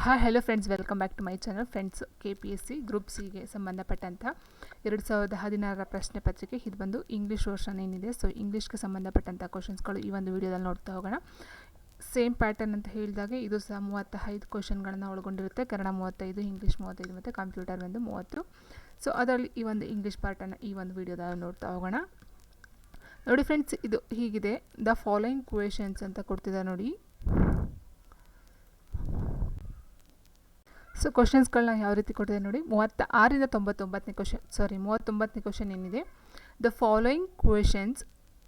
Hi hello friends, welcome back to my channel. Friends, KPSC group ಸಿಗೆ ಸಂಬಂಧಪಟ್ಟಂಥ 2016 ಪ್ರಶ್ನೆ ಪತ್ರಿಕೆ. ಇದು ಬಂದು ಇಂಗ್ಲೀಷ್ ವರ್ಷನ್ ಏನಿದೆ, ಸೊ ಇಂಗ್ಲೀಷ್ಗೆ ಸಂಬಂಧಪಟ್ಟಂಥ ಕ್ವಶನ್ಸ್ಗಳು ಈ ಒಂದು ವಿಡಿಯೋದಲ್ಲಿ ನೋಡ್ತಾ ಹೋಗೋಣ. ಸೇಮ್ ಪ್ಯಾಟರ್ನ್ ಅಂತ ಹೇಳಿದಾಗ ಇದು ಸಹ 35 ಕ್ವಶನ್ಗಳನ್ನು ಒಳಗೊಂಡಿರುತ್ತೆ. ಕನ್ನಡ 35, ಇಂಗ್ಲೀಷ್ 35 ಮತ್ತು ಕಂಪ್ಯೂಟರ್ ಒಂದು 30. ಸೊ ಅದರಲ್ಲಿ ಈ ಒಂದು ಇಂಗ್ಲೀಷ್ ಪಾರ್ಟನ್ನು ಈ ಒಂದು ವಿಡಿಯೋದಲ್ಲಿ ನೋಡ್ತಾ ಹೋಗೋಣ. ನೋಡಿ ಫ್ರೆಂಡ್ಸ್, ಇದು ಹೀಗಿದೆ. ದ ಫಾಲೋಯಿಂಗ್ ಕ್ವೆಶನ್ಸ್ ಅಂತ ಕೊಡ್ತಿದ್ದಾರೆ ನೋಡಿ. ಸೊ ಕ್ವಶನ್ಸ್ಗಳನ್ನ ಯಾವ ರೀತಿ ಕೊಟ್ಟಿದೆ ನೋಡಿ. 36ರಿಂದ 39ನೇ ಕ್ವಶನ್ ಏನಿದೆ. The following questions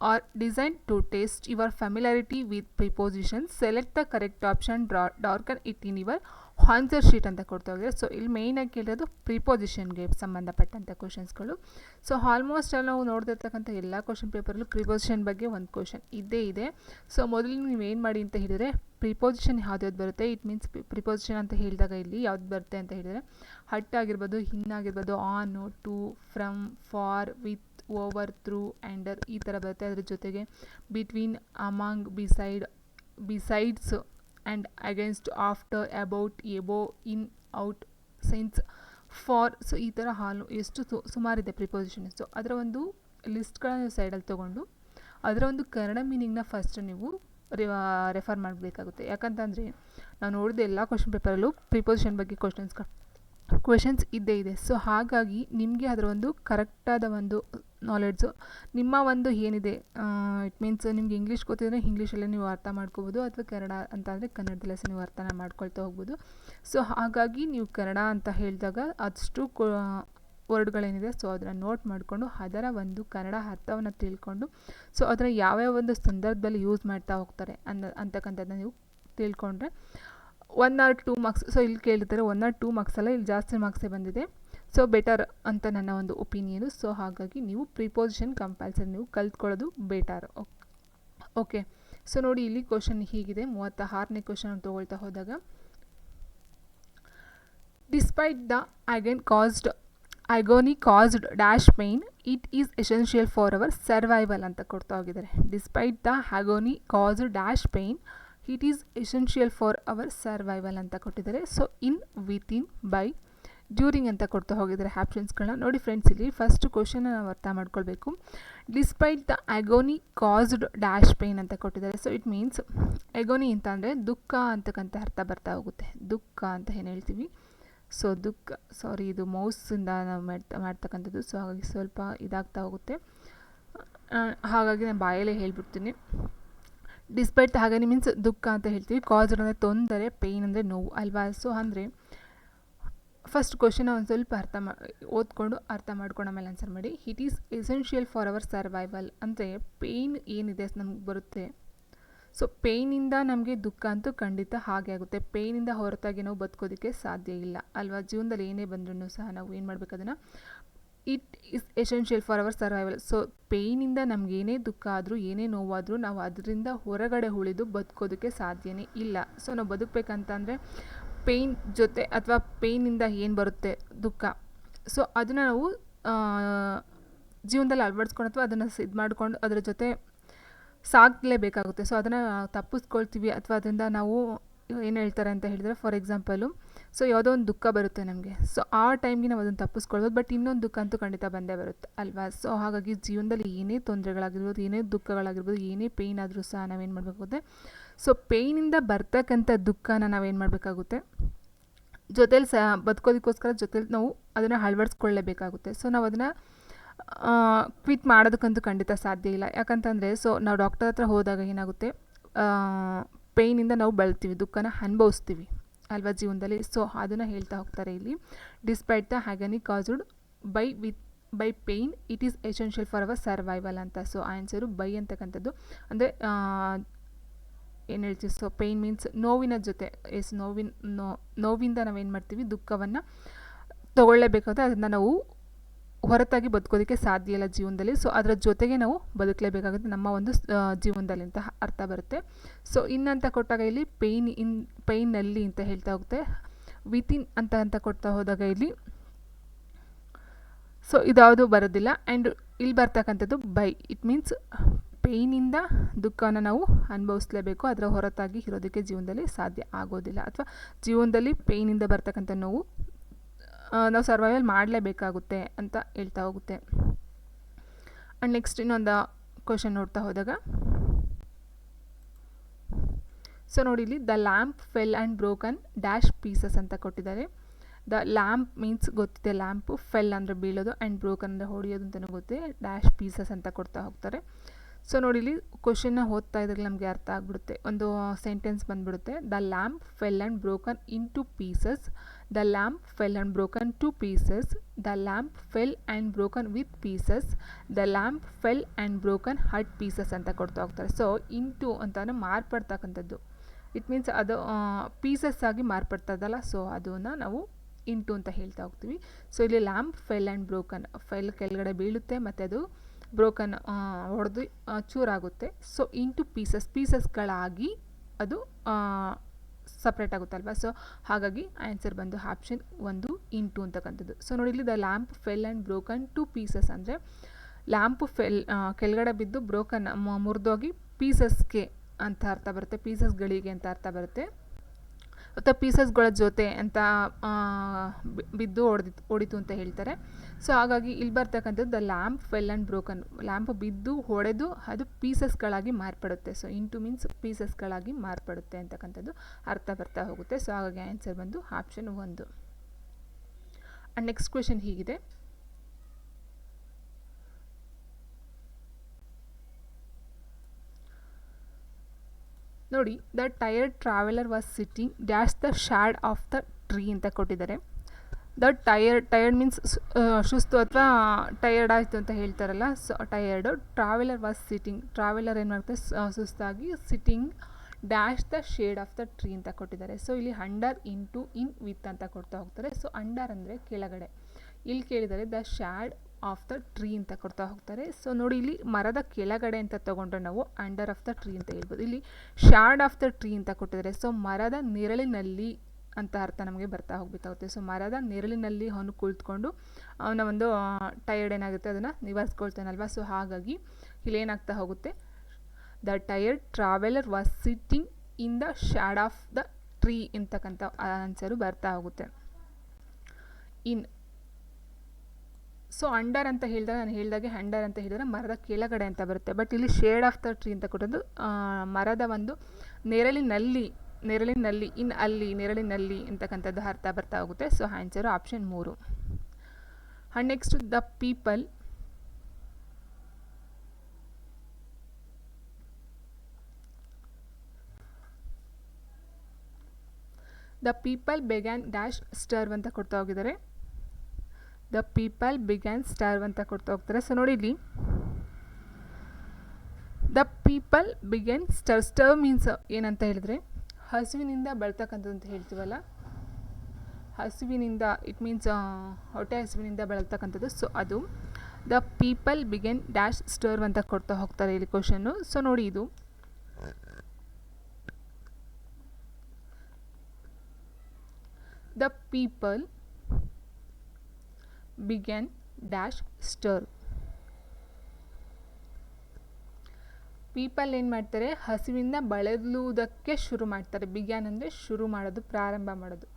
are design to test your familiarity with preposition. Select the correct option, darken it in your answer sheet ಅಂತ ಕೊಡ್ತಾ ಹೋಗಿದೆ. ಸೊ ಇಲ್ಲಿ ಮೇಯ್ನಾಗಿ ಕೇಳಿರೋದು ಪ್ರಿಪೋಸಿಷನ್ಗೆ ಸಂಬಂಧಪಟ್ಟಂಥ ಕ್ವಶನ್ಸ್ಗಳು. ಸೊ ಆಲ್ಮೋಸ್ಟ್ ಅಲ್ಲಿ ನಾವು ನೋಡ್ತಿರ್ತಕ್ಕಂಥ ಎಲ್ಲ ಕ್ವಶನ್ ಪೇಪರಲ್ಲೂ ಪ್ರಿಪೋಸಿಷನ್ ಬಗ್ಗೆ ಒಂದು ಕ್ವಶನ್ ಇದ್ದೇ ಇದೆ. ಸೊ ಮೊದಲು ನೀವು ಏನು ಮಾಡಿ ಅಂತ ಹೇಳಿದರೆ, ಪ್ರಿಪೋಸಿಷನ್ ಯಾವ್ದು ಬರುತ್ತೆ, ಇಟ್ ಮೀನ್ಸ್ ಪ್ರಿಪೋಸಿಷನ್ ಅಂತ ಹೇಳಿದಾಗ ಇಲ್ಲಿ ಯಾವ್ದು ಬರುತ್ತೆ ಅಂತ ಹೇಳಿದರೆ, ಹಟ್ ಆಗಿರ್ಬೋದು, ಇನ್ ಆಗಿರ್ಬೋದು, on, to, from, for, with, over, through, under ಈ ಥರ ಬರುತ್ತೆ. ಅದ್ರ ಜೊತೆಗೆ between, among, besides and against, after, about, above, in, out, since, for. So ಈ ಥರ ಎಷ್ಟು ಸುಮಾರಿದೆ ಪ್ರಿಪೋಸಿಷನ್. ಸೊ ಅದರ ಒಂದು ಲಿಸ್ಟ್ಗಳನ್ನ ಸೈಡಲ್ಲಿ ತೊಗೊಂಡು ಅದರ ಒಂದು ಕನ್ನಡ ಮೀನಿಂಗ್ನ ಫಸ್ಟ್ ನೀವು ರೆಫರ್ ಮಾಡಬೇಕಾಗುತ್ತೆ. ಯಾಕಂತಂದರೆ ನಾವು ನೋಡಿದ ಎಲ್ಲ ಕ್ವಶನ್ ಪೇಪರಲ್ಲೂ ಪ್ರಿಪೋಸಿಷನ್ ಬಗ್ಗೆ ಕ್ವೆಶನ್ಸ್ ಇದ್ದೇ ಇದೆ. ಸೊ ಹಾಗಾಗಿ ನಿಮಗೆ ಅದರ ಒಂದು ಕರೆಕ್ಟಾದ ಒಂದು ನಾಲೆಡ್ಜು ನಿಮ್ಮ ಒಂದು ಏನಿದೆ, ಇಟ್ ಮೀನ್ಸ್ ನಿಮಗೆ ಇಂಗ್ಲೀಷ್ ಗೊತ್ತಿದ್ರೆ ಇಂಗ್ಲೀಷಲ್ಲೇ ನೀವು ಅರ್ಥ ಮಾಡ್ಕೋಬೋದು, ಅಥವಾ ಕನ್ನಡ ಅಂತ ಅಂದರೆ ಕನ್ನಡದಲ್ಲೇ ಸಹ ನೀವು ಅರ್ಥ ಮಾಡ್ಕೊಳ್ತಾ ಹೋಗ್ಬೋದು. ಸೊ ಹಾಗಾಗಿ ನೀವು ಕನ್ನಡ ಅಂತ ಹೇಳಿದಾಗ ಅಷ್ಟು ವರ್ಡ್ಗಳೇನಿದೆ, ಸೊ ಅದನ್ನು ನೋಟ್ ಮಾಡಿಕೊಂಡು ಅದರ ಒಂದು ಕನ್ನಡ ಅರ್ಥವನ್ನು ತಿಳ್ಕೊಂಡು, ಸೊ ಅದರ ಯಾವ್ಯಾವ ಒಂದು ಸಂದರ್ಭದಲ್ಲಿ ಯೂಸ್ ಮಾಡ್ತಾ ಹೋಗ್ತಾರೆ ಅಂತಕ್ಕಂಥದ್ದನ್ನ ನೀವು ತಿಳ್ಕೊಂಡ್ರೆ 1 or 2 ಮಾರ್ಕ್ಸ್. ಸೊ ಇಲ್ಲಿ ಕೇಳಿರ್ತಾರೆ 1 or 2 ಮಾರ್ಕ್ಸ್ ಅಲ್ಲ, ಇಲ್ಲಿ ಜಾಸ್ತಿ ಮಾರ್ಕ್ಸೇ ಬಂದಿದೆ. ಸೊ ಬೆಟರ್ ಅಂತ ನನ್ನ ಒಂದು ಒಪಿನಿಯನು. ಸೊ ಹಾಗಾಗಿ ನೀವು ಪ್ರಿಪೋಸಿಷನ್ ಕಂಪಲ್ಸರಿ ನೀವು ಕಲ್ತ್ಕೊಳ್ಳೋದು ಬೆಟರ್. ಓಕೆ. ಸೊ ನೋಡಿ, ಇಲ್ಲಿ ಕ್ವಶನ್ ಹೀಗಿದೆ. 36ನೇ ಕ್ವಶನ್ ತೊಗೊಳ್ತಾ ಹೋದಾಗ, despite the agony caused dash pain, it is essential for our survival ಅಂತ ಕೊಡ್ತಾ ಹೋಗಿದ್ದಾರೆ. Despite the agony caused dash pain, it is essential for our survival ಅಂತ ಕೊಟ್ಟಿದ್ದಾರೆ. So in, within, by, during ಅಂತ ಕೊಡ್ತಾ ಹೋಗಿದ್ದಾರೆ ಆಪ್ಷನ್ಸ್ಗಳನ್ನ. ನೋಡಿ ಫ್ರೆಂಡ್ಸ್, ಇಲ್ಲಿ ಫಸ್ಟ್ ಕ್ವಶನ್ ನಾವು ಅರ್ಥ ಮಾಡ್ಕೊಳ್ಬೇಕು. Despite the ಅಗೋನಿ caused dash pain ಅಂತ ಕೊಟ್ಟಿದ್ದಾರೆ. ಸೊ ಇಟ್ ಮೀನ್ಸ್ ಅಗೋನಿ ಅಂತ ಅಂದರೆ ದುಃಖ ಅಂತಕ್ಕಂಥ ಅರ್ಥ ಬರ್ತಾ ಹೋಗುತ್ತೆ. ದುಃಖ ಅಂತ ಏನು ಹೇಳ್ತೀವಿ. ಸೊ ದುಃಖ, ಸಾರಿ, ಇದು ಮೌಸಿಂದ ನಾವು ಮಾಡ್ತಕ್ಕಂಥದ್ದು. ಸೊ ಹಾಗಾಗಿ ಸ್ವಲ್ಪ ಇದಾಗ್ತಾ ಹೋಗುತ್ತೆ. ಹಾಗಾಗಿ ನಾನು ಬಾಯಲ್ಲೇ ಹೇಳ್ಬಿಡ್ತೀನಿ. ಡಿಸ್ಪೈಟ್ ಹಾಗೆ ಮೀನ್ಸ್ ದುಃಖ ಅಂತ ಹೇಳ್ತೀವಿ. ಕಾಸ್ಡ್ ಅಂದರೆ ತೊಂದರೆ, ಪೇಯ್ನ್ ಅಂದರೆ ನೋವು ಅಲ್ವಾ. ಸೊ ಅಂದರೆ ಫಸ್ಟ್ ಕ್ವಶನ್ ಒಂದು ಸ್ವಲ್ಪ ಓದ್ಕೊಂಡು ಅರ್ಥ ಮಾಡ್ಕೊಂಡು ಆಮೇಲೆ ಆನ್ಸರ್ ಮಾಡಿ. It is essential for our survival ಅಂದರೆ ಪೇಯ್ನ್ ಏನಿದೆ ನಮ್ಗೆ ಬರುತ್ತೆ. ಸೊ ಪೇಯ್ನಿಂದ ನಮಗೆ ದುಃಖ ಅಂತೂ ಖಂಡಿತ ಹಾಗೆ ಆಗುತ್ತೆ. ಪೇಯ್ನಿಂದ ಹೊರತಾಗಿ ನಾವು ಬದುಕೋದಕ್ಕೆ ಸಾಧ್ಯ ಇಲ್ಲ ಅಲ್ವಾ. ಜೀವನದಲ್ಲಿ ಏನೇ ಬಂದ್ರೂ ಸಹ ನಾವು ಏನು ಮಾಡಬೇಕು, ಅದನ್ನು it is essential for our survival. So ಪೇಯ್ನಿಂದ ನಮ್ಗೆ ಏನೇ ದುಃಖ ಆದರೂ, ಏನೇ ನೋವಾದರೂ ನಾವು ಅದರಿಂದ ಹೊರಗಡೆ ಉಳಿದು ಬದುಕೋದಕ್ಕೆ ಸಾಧ್ಯನೇ ಇಲ್ಲ. ಸೊ ನಾವು ಬದುಕಬೇಕಂತಂದರೆ ಪೇಯ್ನ್ ಜೊತೆ ಅಥವಾ ಪೇಯ್ನಿಂದ ಏನು ಬರುತ್ತೆ ದುಃಖ, ಸೊ ಅದನ್ನು ನಾವು ಜೀವನದಲ್ಲಿ ಅಳವಡಿಸ್ಕೊಂಡು ಅಥವಾ ಅದನ್ನು ಇದು ಮಾಡಿಕೊಂಡು ಅದರ ಜೊತೆ ಸಾಗಲೇಬೇಕಾಗುತ್ತೆ. ಸೊ ಅದನ್ನು ತಪ್ಪಿಸ್ಕೊಳ್ತೀವಿ ಅಥವಾ ಅದರಿಂದ ನಾವು ಏನು ಹೇಳ್ತಾರೆ ಅಂತ ಹೇಳಿದರೆ, ಫಾರ್ ಎಕ್ಸಾಂಪಲು, ಸೊ ಯಾವುದೋ ಒಂದು ದುಃಖ ಬರುತ್ತೆ ನಮಗೆ. ಸೊ ಆ ಟೈಮ್ಗೆ ನಾವು ಅದನ್ನು ತಪ್ಪಿಸ್ಕೊಳ್ಬೋದು, ಬಟ್ ಇನ್ನೊಂದು ದುಃಖ ಅಂತೂ ಖಂಡಿತ ಬಂದೇ ಬರುತ್ತೆ ಅಲ್ವಾ. ಸೊ ಹಾಗಾಗಿ ಜೀವನದಲ್ಲಿ ಏನೇ ತೊಂದರೆಗಳಾಗಿರ್ಬೋದು, ಏನೇ ದುಃಖಗಳಾಗಿರ್ಬೋದು, ಏನೇ ಪೇಯ್ನ್ ಆದರೂ ಸಹ ನಾವೇನು ಮಾಡಬೇಕಾಗುತ್ತೆ, ಸೊ ಪೇಯ್ನಿಂದ ಬರ್ತಕ್ಕಂಥ ದುಃಖನ ನಾವೇನು ಮಾಡಬೇಕಾಗುತ್ತೆ, ಜೊತೇಲಿ ಸಹ ಬದುಕೋದಕ್ಕೋಸ್ಕರ ಜೊತೇಲಿ ನಾವು ಅದನ್ನು ಅಳವಡಿಸ್ಕೊಳ್ಳೇಬೇಕಾಗುತ್ತೆ. ಸೊ ನಾವು ಅದನ್ನು ಕ್ವಿಟ್ ಮಾಡೋದಕ್ಕಂತೂ ಖಂಡಿತ ಸಾಧ್ಯ ಇಲ್ಲ. ಯಾಕಂತಂದರೆ, ಸೊ ನಾವು ಡಾಕ್ಟರ್ ಹತ್ರ ಹೋದಾಗ ಏನಾಗುತ್ತೆ, ಪೇಯ್ನಿಂದ ನಾವು ಬಳಲ್ತೀವಿ, ದುಃಖನ ಅನುಭವಿಸ್ತೀವಿ ಅಲ್ವಾ ಜೀವನದಲ್ಲಿ. ಸೊ ಅದನ್ನು ಹೇಳ್ತಾ ಹೋಗ್ತಾರೆ ಇಲ್ಲಿ. Despite the agony caused by pain, it is essential for our survival ಅಂತ. ಸೊ ಆನ್ಸರು ಬೈ ಅಂತಕ್ಕಂಥದ್ದು. ಅಂದರೆ ಏನು ಹೇಳ್ತೀವಿ, ಸೊ ಪೇಯ್ನ್ ಮೀನ್ಸ್ ನೋವಿನ ಜೊತೆ, ನೋವಿಂದ ನಾವೇನು ಮಾಡ್ತೀವಿ, ದುಃಖವನ್ನು ತೊಗೊಳ್ಳೇಬೇಕಾಗುತ್ತೆ. ಅದನ್ನು ನಾವು ಹೊರತಾಗಿ ಬದುಕೋದಕ್ಕೆ ಸಾಧ್ಯ ಇಲ್ಲ ಜೀವನದಲ್ಲಿ. ಸೊ ಅದರ ಜೊತೆಗೆ ನಾವು ಬದುಕಲೇಬೇಕಾಗುತ್ತೆ ನಮ್ಮ ಒಂದು ಜೀವನದಲ್ಲಿ ಅಂತ ಅರ್ಥ ಬರುತ್ತೆ. ಸೊ ಇನ್ನಂತ ಕೊಟ್ಟಾಗ ಇಲ್ಲಿ ಪೇಯ್ನಲ್ಲಿ ಅಂತ ಹೇಳ್ತಾ ಹೋಗುತ್ತೆ. ವಿತಿನ್ ಅಂತ ಕೊಡ್ತಾ ಹೋದಾಗ ಇಲ್ಲಿ ಸೊ ಇದ್ಯಾವುದು ಬರೋದಿಲ್ಲ. ಆ್ಯಂಡ್ ಇಲ್ಲಿ ಬರ್ತಕ್ಕಂಥದ್ದು ಬೈ, ಇಟ್ ಮೀನ್ಸ್ ಪೇಯ್ನಿಂದ ದುಃಖನ ನಾವು ಅನುಭವಿಸ್ಲೇಬೇಕು, ಅದರ ಹೊರತಾಗಿ ಇರೋದಕ್ಕೆ ಜೀವನದಲ್ಲಿ ಸಾಧ್ಯ ಆಗೋದಿಲ್ಲ. ಅಥವಾ ಜೀವನದಲ್ಲಿ ಪೇಯ್ನಿಂದ ಬರ್ತಕ್ಕಂಥ ನೋವು ನಾವು ಸರ್ವೈವಲ್ ಮಾಡಲೇಬೇಕಾಗುತ್ತೆ ಅಂತ ಹೇಳ್ತಾ ಹೋಗುತ್ತೆ. ಆ್ಯಂಡ್ ನೆಕ್ಸ್ಟ್ ಇನ್ನೊಂದು ಕ್ವಶನ್ ನೋಡ್ತಾ ಹೋದಾಗ, ಸೊ ನೋಡಿ ಇಲ್ಲಿ the lamp fell and broken dash pieces ಅಂತ ಕೊಟ್ಟಿದ್ದಾರೆ. ದ ಲ್ಯಾಂಪ್ ಮೀನ್ಸ್ ಗೊತ್ತಿದೆ, ಲ್ಯಾಂಪು, ಫೆಲ್ ಅಂದರೆ ಬೀಳೋದು, ಆ್ಯಂಡ್ ಬ್ರೋಕನ್ ಅಂದರೆ ಹೊಡೆಯೋದು ಅಂತಲೂ ಗೊತ್ತಿದೆ, ಡ್ಯಾಶ್ ಪೀಸಸ್ ಅಂತ ಕೊಡ್ತಾ ಹೋಗ್ತಾರೆ. ಸೊ ನೋಡಿ ಇಲ್ಲಿ ಕ್ವಶನ್ನ ಓದ್ತಾ ಇದ್ರಲ್ಲಿ ನಮಗೆ ಅರ್ಥ ಆಗಿಬಿಡುತ್ತೆ, ಒಂದು ಸೆಂಟೆನ್ಸ್ ಬಂದುಬಿಡುತ್ತೆ. The lamp fell and broken into pieces, the lamp fell and broken to pieces, the lamp fell and broken with pieces, the lamp fell and broken at pieces ಅಂತ ಕೊಡ್ತಾ ಹೋಗ್ತಾರೆ. ಸೊ ಇಂಟು ಅಂತ ಮಾರ್ಪಡ್ತಕ್ಕಂಥದ್ದು, it means ಅದು pieces ಆಗಿ ಮಾರ್ಪಡ್ತದಲ್ಲ, so ಅದನ್ನು ನಾವು ಇಂಟು ಅಂತ ಹೇಳ್ತಾ ಹೋಗ್ತೀವಿ. ಸೊ ಇಲ್ಲಿ lamp fell and broken, fell ಕೆಳಗಡೆ ಬೀಳುತ್ತೆ ಮತ್ತು ಅದು ಬ್ರೋಕನ್ ಹೊಡೆದು ಚೂರಾಗುತ್ತೆ. ಸೊ ಇಂಟು ಪೀಸಸ್, ಪೀಸಸ್ಗಳಾಗಿ ಅದು ಸಪ್ರೇಟ್ ಆಗುತ್ತಲ್ವ. ಸೊ ಹಾಗಾಗಿ ಆನ್ಸರ್ ಬಂದು ಆಪ್ಷನ್ 1 ಇಂಟು ಅಂತಕ್ಕಂಥದ್ದು. ಸೊ ನೋಡಿ ಇಲ್ಲಿ the lamp fell and broken to pieces ಅಂದರೆ ಲ್ಯಾಂಪು ಕೆಳಗಡೆ ಬಿದ್ದು ಬ್ರೋಕನ್ ಮುರಿದೋಗಿ ಪೀಸಸ್ಗೆ ಅಂತ ಅರ್ಥ ಬರುತ್ತೆ, ಪೀಸಸ್ಗಳಿಗೆ ಅಂತ ಅರ್ಥ ಬರುತ್ತೆ, ಅಥವಾ ಪೀಸಸ್ಗಳ ಜೊತೆ ಅಂತ ಬಿದ್ದು ಹೊಡಿತು ಅಂತ ಹೇಳ್ತಾರೆ. ಸೊ ಹಾಗಾಗಿ ಇಲ್ಲಿ ಬರ್ತಕ್ಕಂಥದ್ದು the lamp fell and broken, lamp ಬಿದ್ದು ಹೊಡೆದು ಅದು ಪೀಸಸ್ಗಳಾಗಿ ಮಾರ್ಪಡುತ್ತೆ. ಸೊ ಇಂಟು ಮೀನ್ಸ್ ಪೀಸಸ್ಗಳಾಗಿ ಮಾರ್ಪಡುತ್ತೆ ಅಂತಕ್ಕಂಥದ್ದು ಅರ್ಥ ಬರ್ತಾ ಹೋಗುತ್ತೆ. ಸೊ ಹಾಗಾಗಿ ಆನ್ಸರ್ ಬಂದು ಆಪ್ಷನ್ 1. ಆ್ಯಂಡ್ ನೆಕ್ಸ್ಟ್ ಕ್ವೆಶನ್ ಹೀಗಿದೆ, ನೋಡಿ the tired traveller was sitting dash the shade of the tree ಅಂತ ಕೊಟ್ಟಿದ್ದಾರೆ. ದ ಟೈರ್ಡ್ ಮೀನ್ಸ್ ಸುಸ್ತು ಅಥವಾ ಟಯರ್ಡ್ ಆಯಿತು ಅಂತ ಹೇಳ್ತಾರಲ್ಲ, so tired. Traveller was sitting, traveller ಏನು ಮಾಡ್ತಾರೆ ಸುಸ್ತಾಗಿ, sitting dash the shade of the tree ಅಂತ ಕೊಟ್ಟಿದ್ದಾರೆ. ಸೊ ಇಲ್ಲಿ ಅಂಡರ್ ಇಂಟು ಇನ್ ವಿತ್ ಅಂತ ಕೊಡ್ತಾ ಹೋಗ್ತಾರೆ. ಸೊ ಅಂಡರ್ ಅಂದರೆ ಕೆಳಗಡೆ, ಇಲ್ಲಿ ಕೇಳಿದರೆ ದ ಶ್ಯಾಡ್ ಆಫ್ ದ ಟ್ರೀ ಅಂತ ಕೊಡ್ತಾ ಹೋಗ್ತಾರೆ. ಸೊ ನೋಡಿ ಇಲ್ಲಿ ಮರದ ಕೆಳಗಡೆ ಅಂತ ತೊಗೊಂಡ್ರೆ ನಾವು ಅಂಡರ್ ಆಫ್ ದ ಟ್ರೀ ಅಂತ ಹೇಳ್ಬೋದು. ಇಲ್ಲಿ ಶ್ಯಾಡ್ ಆಫ್ ದ ಟ್ರೀ ಅಂತ ಕೊಟ್ಟಿದ್ದಾರೆ. ಸೊ ಮರದ ನೆರಳಿನಲ್ಲಿ ಅಂತ ಅರ್ಥ ನಮಗೆ ಬರ್ತಾ ಹೋಗ್ಬೇಕಾಗುತ್ತೆ. ಸೊ ಮರದ ನೆರಳಿನಲ್ಲಿ ಅವನು ಕುಳಿತುಕೊಂಡು ಅವನ ಒಂದು ಟಯರ್ಡ್ ಏನಾಗುತ್ತೆ ಅದನ್ನು ನಿವಾರಿಸ್ಕೊಳ್ತಾನಲ್ವ. ಸೊ ಹಾಗಾಗಿ ಇಲ್ಲೇನಾಗ್ತಾ ಹೋಗುತ್ತೆ, the tired traveller was sitting in the ಶ್ಯಾಡ್ of the tree ಅಂತಕ್ಕಂಥ ಆನ್ಸರು ಬರ್ತಾ ಹೋಗುತ್ತೆ. ಇನ್ ಸೊ ಅಂಡರ್ ಅಂತ ಹೇಳಿದಾಗ ನಾನು ಹೇಳಿದಾಗೆ ಅಂಡರ್ ಅಂತ ಹೇಳಿದರೆ ಮರದ ಕೆಳಗಡೆ ಅಂತ ಬರುತ್ತೆ. ಬಟ್ ಇಲ್ಲಿ ಶೇಡ್ ಆಫ್ ದ ಟ್ರೀ ಅಂತ ಕೊಟ್ಟದ್ದು ಮರದ ಒಂದು ನೆರಳಿನಲ್ಲಿ, ಇನ್ ಅಲ್ಲಿ ನೆರಳಿನಲ್ಲಿ ಅಂತಕ್ಕಂಥದ್ದು ಅರ್ಥ ಬರ್ತಾ ಹೋಗುತ್ತೆ. So answer option 3. And next the people began dash starve ಅಂತ ಕೊಡ್ತಾ ಹೋಗಿದ್ದಾರೆ. ದ ಪೀಪಲ್ ಬಿಗ್ಯಾನ್ ಸ್ಟರ್ವ್ ಅಂತ ಕೊಡ್ತಾ ಹೋಗ್ತಾರೆ. ಸೊ ನೋಡಿ ಇಲ್ಲಿ ದ ಪೀಪಲ್ ಬಿಗ್ಯಾನ್ ಸ್ಟರ್ವ್ ಮೀನ್ಸ್ ಏನಂತ ಹೇಳಿದ್ರೆ ಹಸುವಿನಿಂದ ಬಳತಕ್ಕಂಥದ್ದು ಅಂತ ಹೇಳ್ತೀವಲ್ಲ, ಹಸುವಿನಿಂದ ಇಟ್ ಮೀನ್ಸ್ ಹೊಟ್ಟೆ ಹಸುವಿನಿಂದ ಬಳಲ್ತಕ್ಕಂಥದ್ದು. ಸೊ ಅದು the people began dash starve ಅಂತ ಕೊಡ್ತಾ ಹೋಗ್ತಾರೆ ಇಲ್ಲಿ ಕ್ವಶನ್ನು. ಸೊ ನೋಡಿ ಇದು the people began dash star. People ಏನು ಮಾಡ್ತಾರೆ, ಹಸಿವಿಂದ ಬಳಲುವುದಕ್ಕೆ ಶುರು ಮಾಡ್ತಾರೆ. ಬಿಗ್ಯಾನ್ ಅಂದರೆ ಶುರು ಮಾಡೋದು, ಪ್ರಾರಂಭ ಮಾಡೋದು.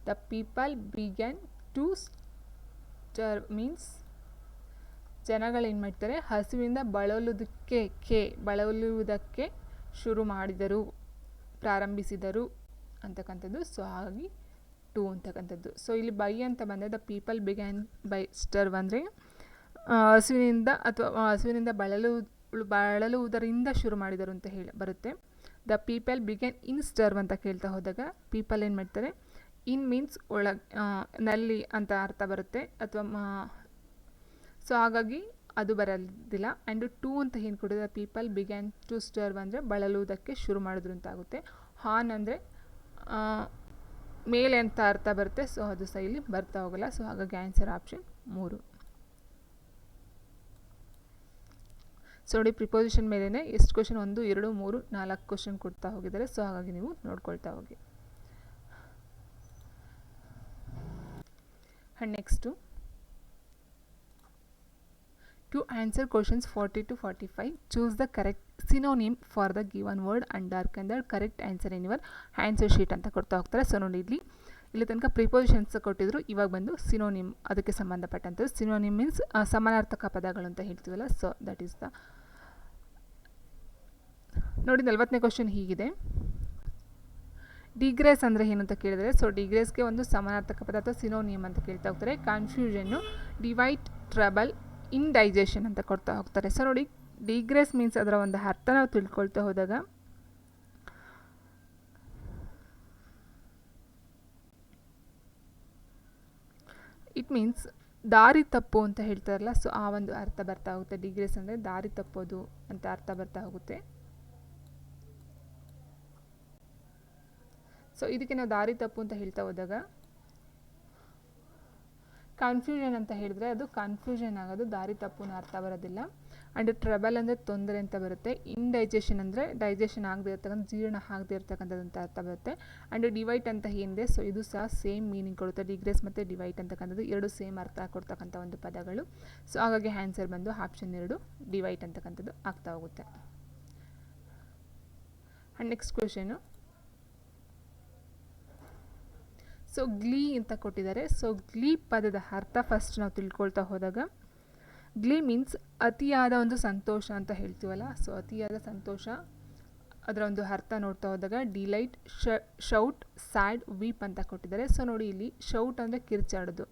The people began to starve means ಜನಗಳೇನು ಮಾಡ್ತಾರೆ, ಹಸಿವಿಂದ ಬಳಲುವುದಕ್ಕೆ ಶುರು ಮಾಡಿದರು, ಪ್ರಾರಂಭಿಸಿದರು ಅಂತಕ್ಕಂಥದ್ದು. ಸೊ ಹಾಗಾಗಿ 2 ಅಂತಕ್ಕಂಥದ್ದು. ಸೊ ಇಲ್ಲಿ ಬೈ ಅಂತ ಬಂದರೆ ದ ಪೀಪಲ್ ಬಿಗ್ಯಾನ್ ಬೈ ಸ್ಟರ್ವ್ ಅಂದರೆ ಹಸುವಿನಿಂದ ಬಳಲುವುದರಿಂದ ಶುರು ಮಾಡಿದರು ಅಂತ ಬರುತ್ತೆ. ದ ಪೀಪಲ್ ಬಿಗ್ಯಾನ್ ಇನ್ ಸ್ಟರ್ವ್ ಅಂತ ಕೇಳ್ತಾ ಹೋದಾಗ ಪೀಪಲ್ ಏನು ಮಾಡ್ತಾರೆ, ಇನ್ ಮೀನ್ಸ್ ನಲ್ಲಿ ಅಂತ ಅರ್ಥ ಬರುತ್ತೆ ಅಥವಾ ಸೊ ಹಾಗಾಗಿ ಅದು ಬರೋದಿಲ್ಲ. ಆ್ಯಂಡ್ 2 ಅಂತ ಏನು ಕೊಟ್ಟಿದೆ, ಪೀಪಲ್ ಬಿಗ್ಯಾನ್ ಟು ಸ್ಟರ್ವ್ ಅಂದರೆ ಬಳಲುವುದಕ್ಕೆ ಶುರು ಮಾಡಿದ್ರು ಅಂತ ಆಗುತ್ತೆ. ಹಾನ್ ಅಂದರೆ ಮೇಲೆ ಅಂತ ಅರ್ಥ ಬರುತ್ತೆ. ಸೊ ಅದು ಸಹ ಇಲ್ಲಿ ಬರ್ತಾ ಹೋಗಲ್ಲ. ಸೊ ಹಾಗಾಗಿ ಆನ್ಸರ್ ಆಪ್ಷನ್ 3. ಸೊ ನೋಡಿ ಪ್ರಿಪೋಸಿಷನ್ ಮೇಲೇ ಎಷ್ಟು ಕ್ವಶನ್ 1, 2, 3, 4 ಕ್ವಶನ್ ಕೊಡ್ತಾ ಹೋಗಿದ್ದಾರೆ. ಸೊ ಹಾಗಾಗಿ ನೀವು ನೋಡ್ಕೊಳ್ತಾ ಹೋಗಿ. And next to answer questions 40 to 45, choose the correct synonym for the given word and darken the correct answer in your answer sheet ಅಂತ ಕೊಡ್ತಾ ಹೋಗ್ತಾರೆ. ಸೊ ನೋಡಿ ಇಲ್ಲಿ ತನಕ ಪ್ರಿಪೋಸಿಷನ್ಸ್ ಕೊಟ್ಟಿದ್ರು, ಇವಾಗ ಬಂದು ಸಿನೋನಿಮ್ ಅದಕ್ಕೆ ಸಂಬಂಧಪಟ್ಟಂತೆ. ಸಿನೋನಿಮ್ ಮೀನ್ಸ್ ಸಮಾನಾರ್ಥಕ ಪದಗಳು ಅಂತ ಹೇಳ್ತೀವಲ್ಲ, ಸೊ ದಟ್ ಈಸ್ ದ ನೋಡಿ. 40ನೇ ಕ್ವಶನ್ ಹೀಗಿದೆ, ಡಿಗ್ರೇಸ್ ಅಂದರೆ ಏನು ಅಂತ ಕೇಳಿದರೆ, ಸೊ ಡಿಗ್ರೇಸ್ಗೆ ಒಂದು ಸಮಾನಾರ್ಥಕ ಪದ ಅಥವಾ ಸಿನೋನಿಯಮ್ ಅಂತ ಕೇಳ್ತಾ ಹೋಗ್ತಾರೆ. ಕನ್ಫ್ಯೂಷನ್ನು, ಡಿವೈಟ್, ಟ್ರಬಲ್, ಇಂಡೈಜೆಷನ್ ಅಂತ ಕೊಡ್ತಾ ಹೋಗ್ತಾರೆ. ಸೊ ನೋಡಿ, ಡಿಗ್ರೇಸ್ ಮೀನ್ಸ್ ಅದರ ಒಂದು ಅರ್ಥ ನಾವು ತಿಳ್ಕೊಳ್ತಾ ಹೋದಾಗ ಇಟ್ ಮೀನ್ಸ್ ದಾರಿ ತಪ್ಪು ಅಂತ ಹೇಳ್ತಾರಲ್ಲ, ಸೊ ಆ ಒಂದು ಅರ್ಥ ಬರ್ತಾ ಹೋಗುತ್ತೆ. ಡಿಗ್ರೇಸ್ ಅಂದರೆ ದಾರಿ ತಪ್ಪೋದು ಅಂತ ಅರ್ಥ ಬರ್ತಾ ಹೋಗುತ್ತೆ. ಸೊ ಇದಕ್ಕೆ ನಾವು ದಾರಿ ತಪ್ಪು ಅಂತ ಹೇಳ್ತಾ ಹೋದಾಗ, ಕನ್ಫ್ಯೂಷನ್ ಅಂತ ಹೇಳಿದ್ರೆ ಅದು ಕನ್ಫ್ಯೂಷನ್ ಆಗೋದು, ದಾರಿ ತಪ್ಪು ಅರ್ಥ ಬರೋದಿಲ್ಲ. ಆ್ಯಂಡ್ ಟ್ರಬಲ್ ಅಂದರೆ ತೊಂದರೆ ಅಂತ ಬರುತ್ತೆ. ಇಂಡೈಜೆಷನ್ ಅಂದರೆ ಡೈಜೆಷನ್ ಆಗದೆ ಇರ್ತಕ್ಕಂಥ, ಜೀರ್ಣ ಆಗದೆ ಇರ್ತಕ್ಕಂಥದ್ದು ಅಂತ ಅರ್ಥ ಬರುತ್ತೆ. ಆ್ಯಂಡ್ ಡಿವೈಟ್ ಅಂತ ಏನಿದೆ, ಸೊ ಇದು ಸಹ ಸೇಮ್ ಮೀನಿಂಗ್ ಕೊಡುತ್ತೆ. ಡಿಗ್ರೇಸ್ ಮತ್ತು ಡಿವೈಟ್ ಅಂತಕ್ಕಂಥದ್ದು ಎರಡು ಸೇಮ್ ಅರ್ಥ ಕೊಡ್ತಕ್ಕಂಥ ಒಂದು ಪದಗಳು. ಸೊ ಹಾಗಾಗಿ ಆನ್ಸರ್ ಬಂದು ಆಪ್ಷನ್ 2 ಡಿವೈಟ್ ಅಂತಕ್ಕಂಥದ್ದು ಆಗ್ತಾ ಹೋಗುತ್ತೆ. ಆ್ಯಂಡ್ ನೆಕ್ಸ್ಟ್ ಕ್ವೆಶನು, ಸೊ ಗ್ಲೀ ಅಂತ ಕೊಟ್ಟಿದ್ದಾರೆ. ಸೊ ಗ್ಲೀ ಪದದ ಅರ್ಥ ಫಸ್ಟ್ ನಾವು ತಿಳ್ಕೊಳ್ತಾ ಹೋದಾಗ, ಗ್ಲೀ ಮೀನ್ಸ್ ಅತಿಯಾದ ಒಂದು ಸಂತೋಷ ಅಂತ ಹೇಳ್ತೀವಲ್ಲ, ಸೊ ಅತಿಯಾದ ಸಂತೋಷ ಅದರ ಒಂದು ಅರ್ಥ ನೋಡ್ತಾ ಹೋದಾಗ ಡಿಲೈಟ್, ಶೌಟ್, ಸ್ಯಾಡ್, ವೀಪ್ ಅಂತ ಕೊಟ್ಟಿದ್ದಾರೆ. ಸೊ ನೋಡಿ, ಇಲ್ಲಿ ಶೌಟ್ ಅಂದರೆ ಕಿರ್ಚಾಡೋದು.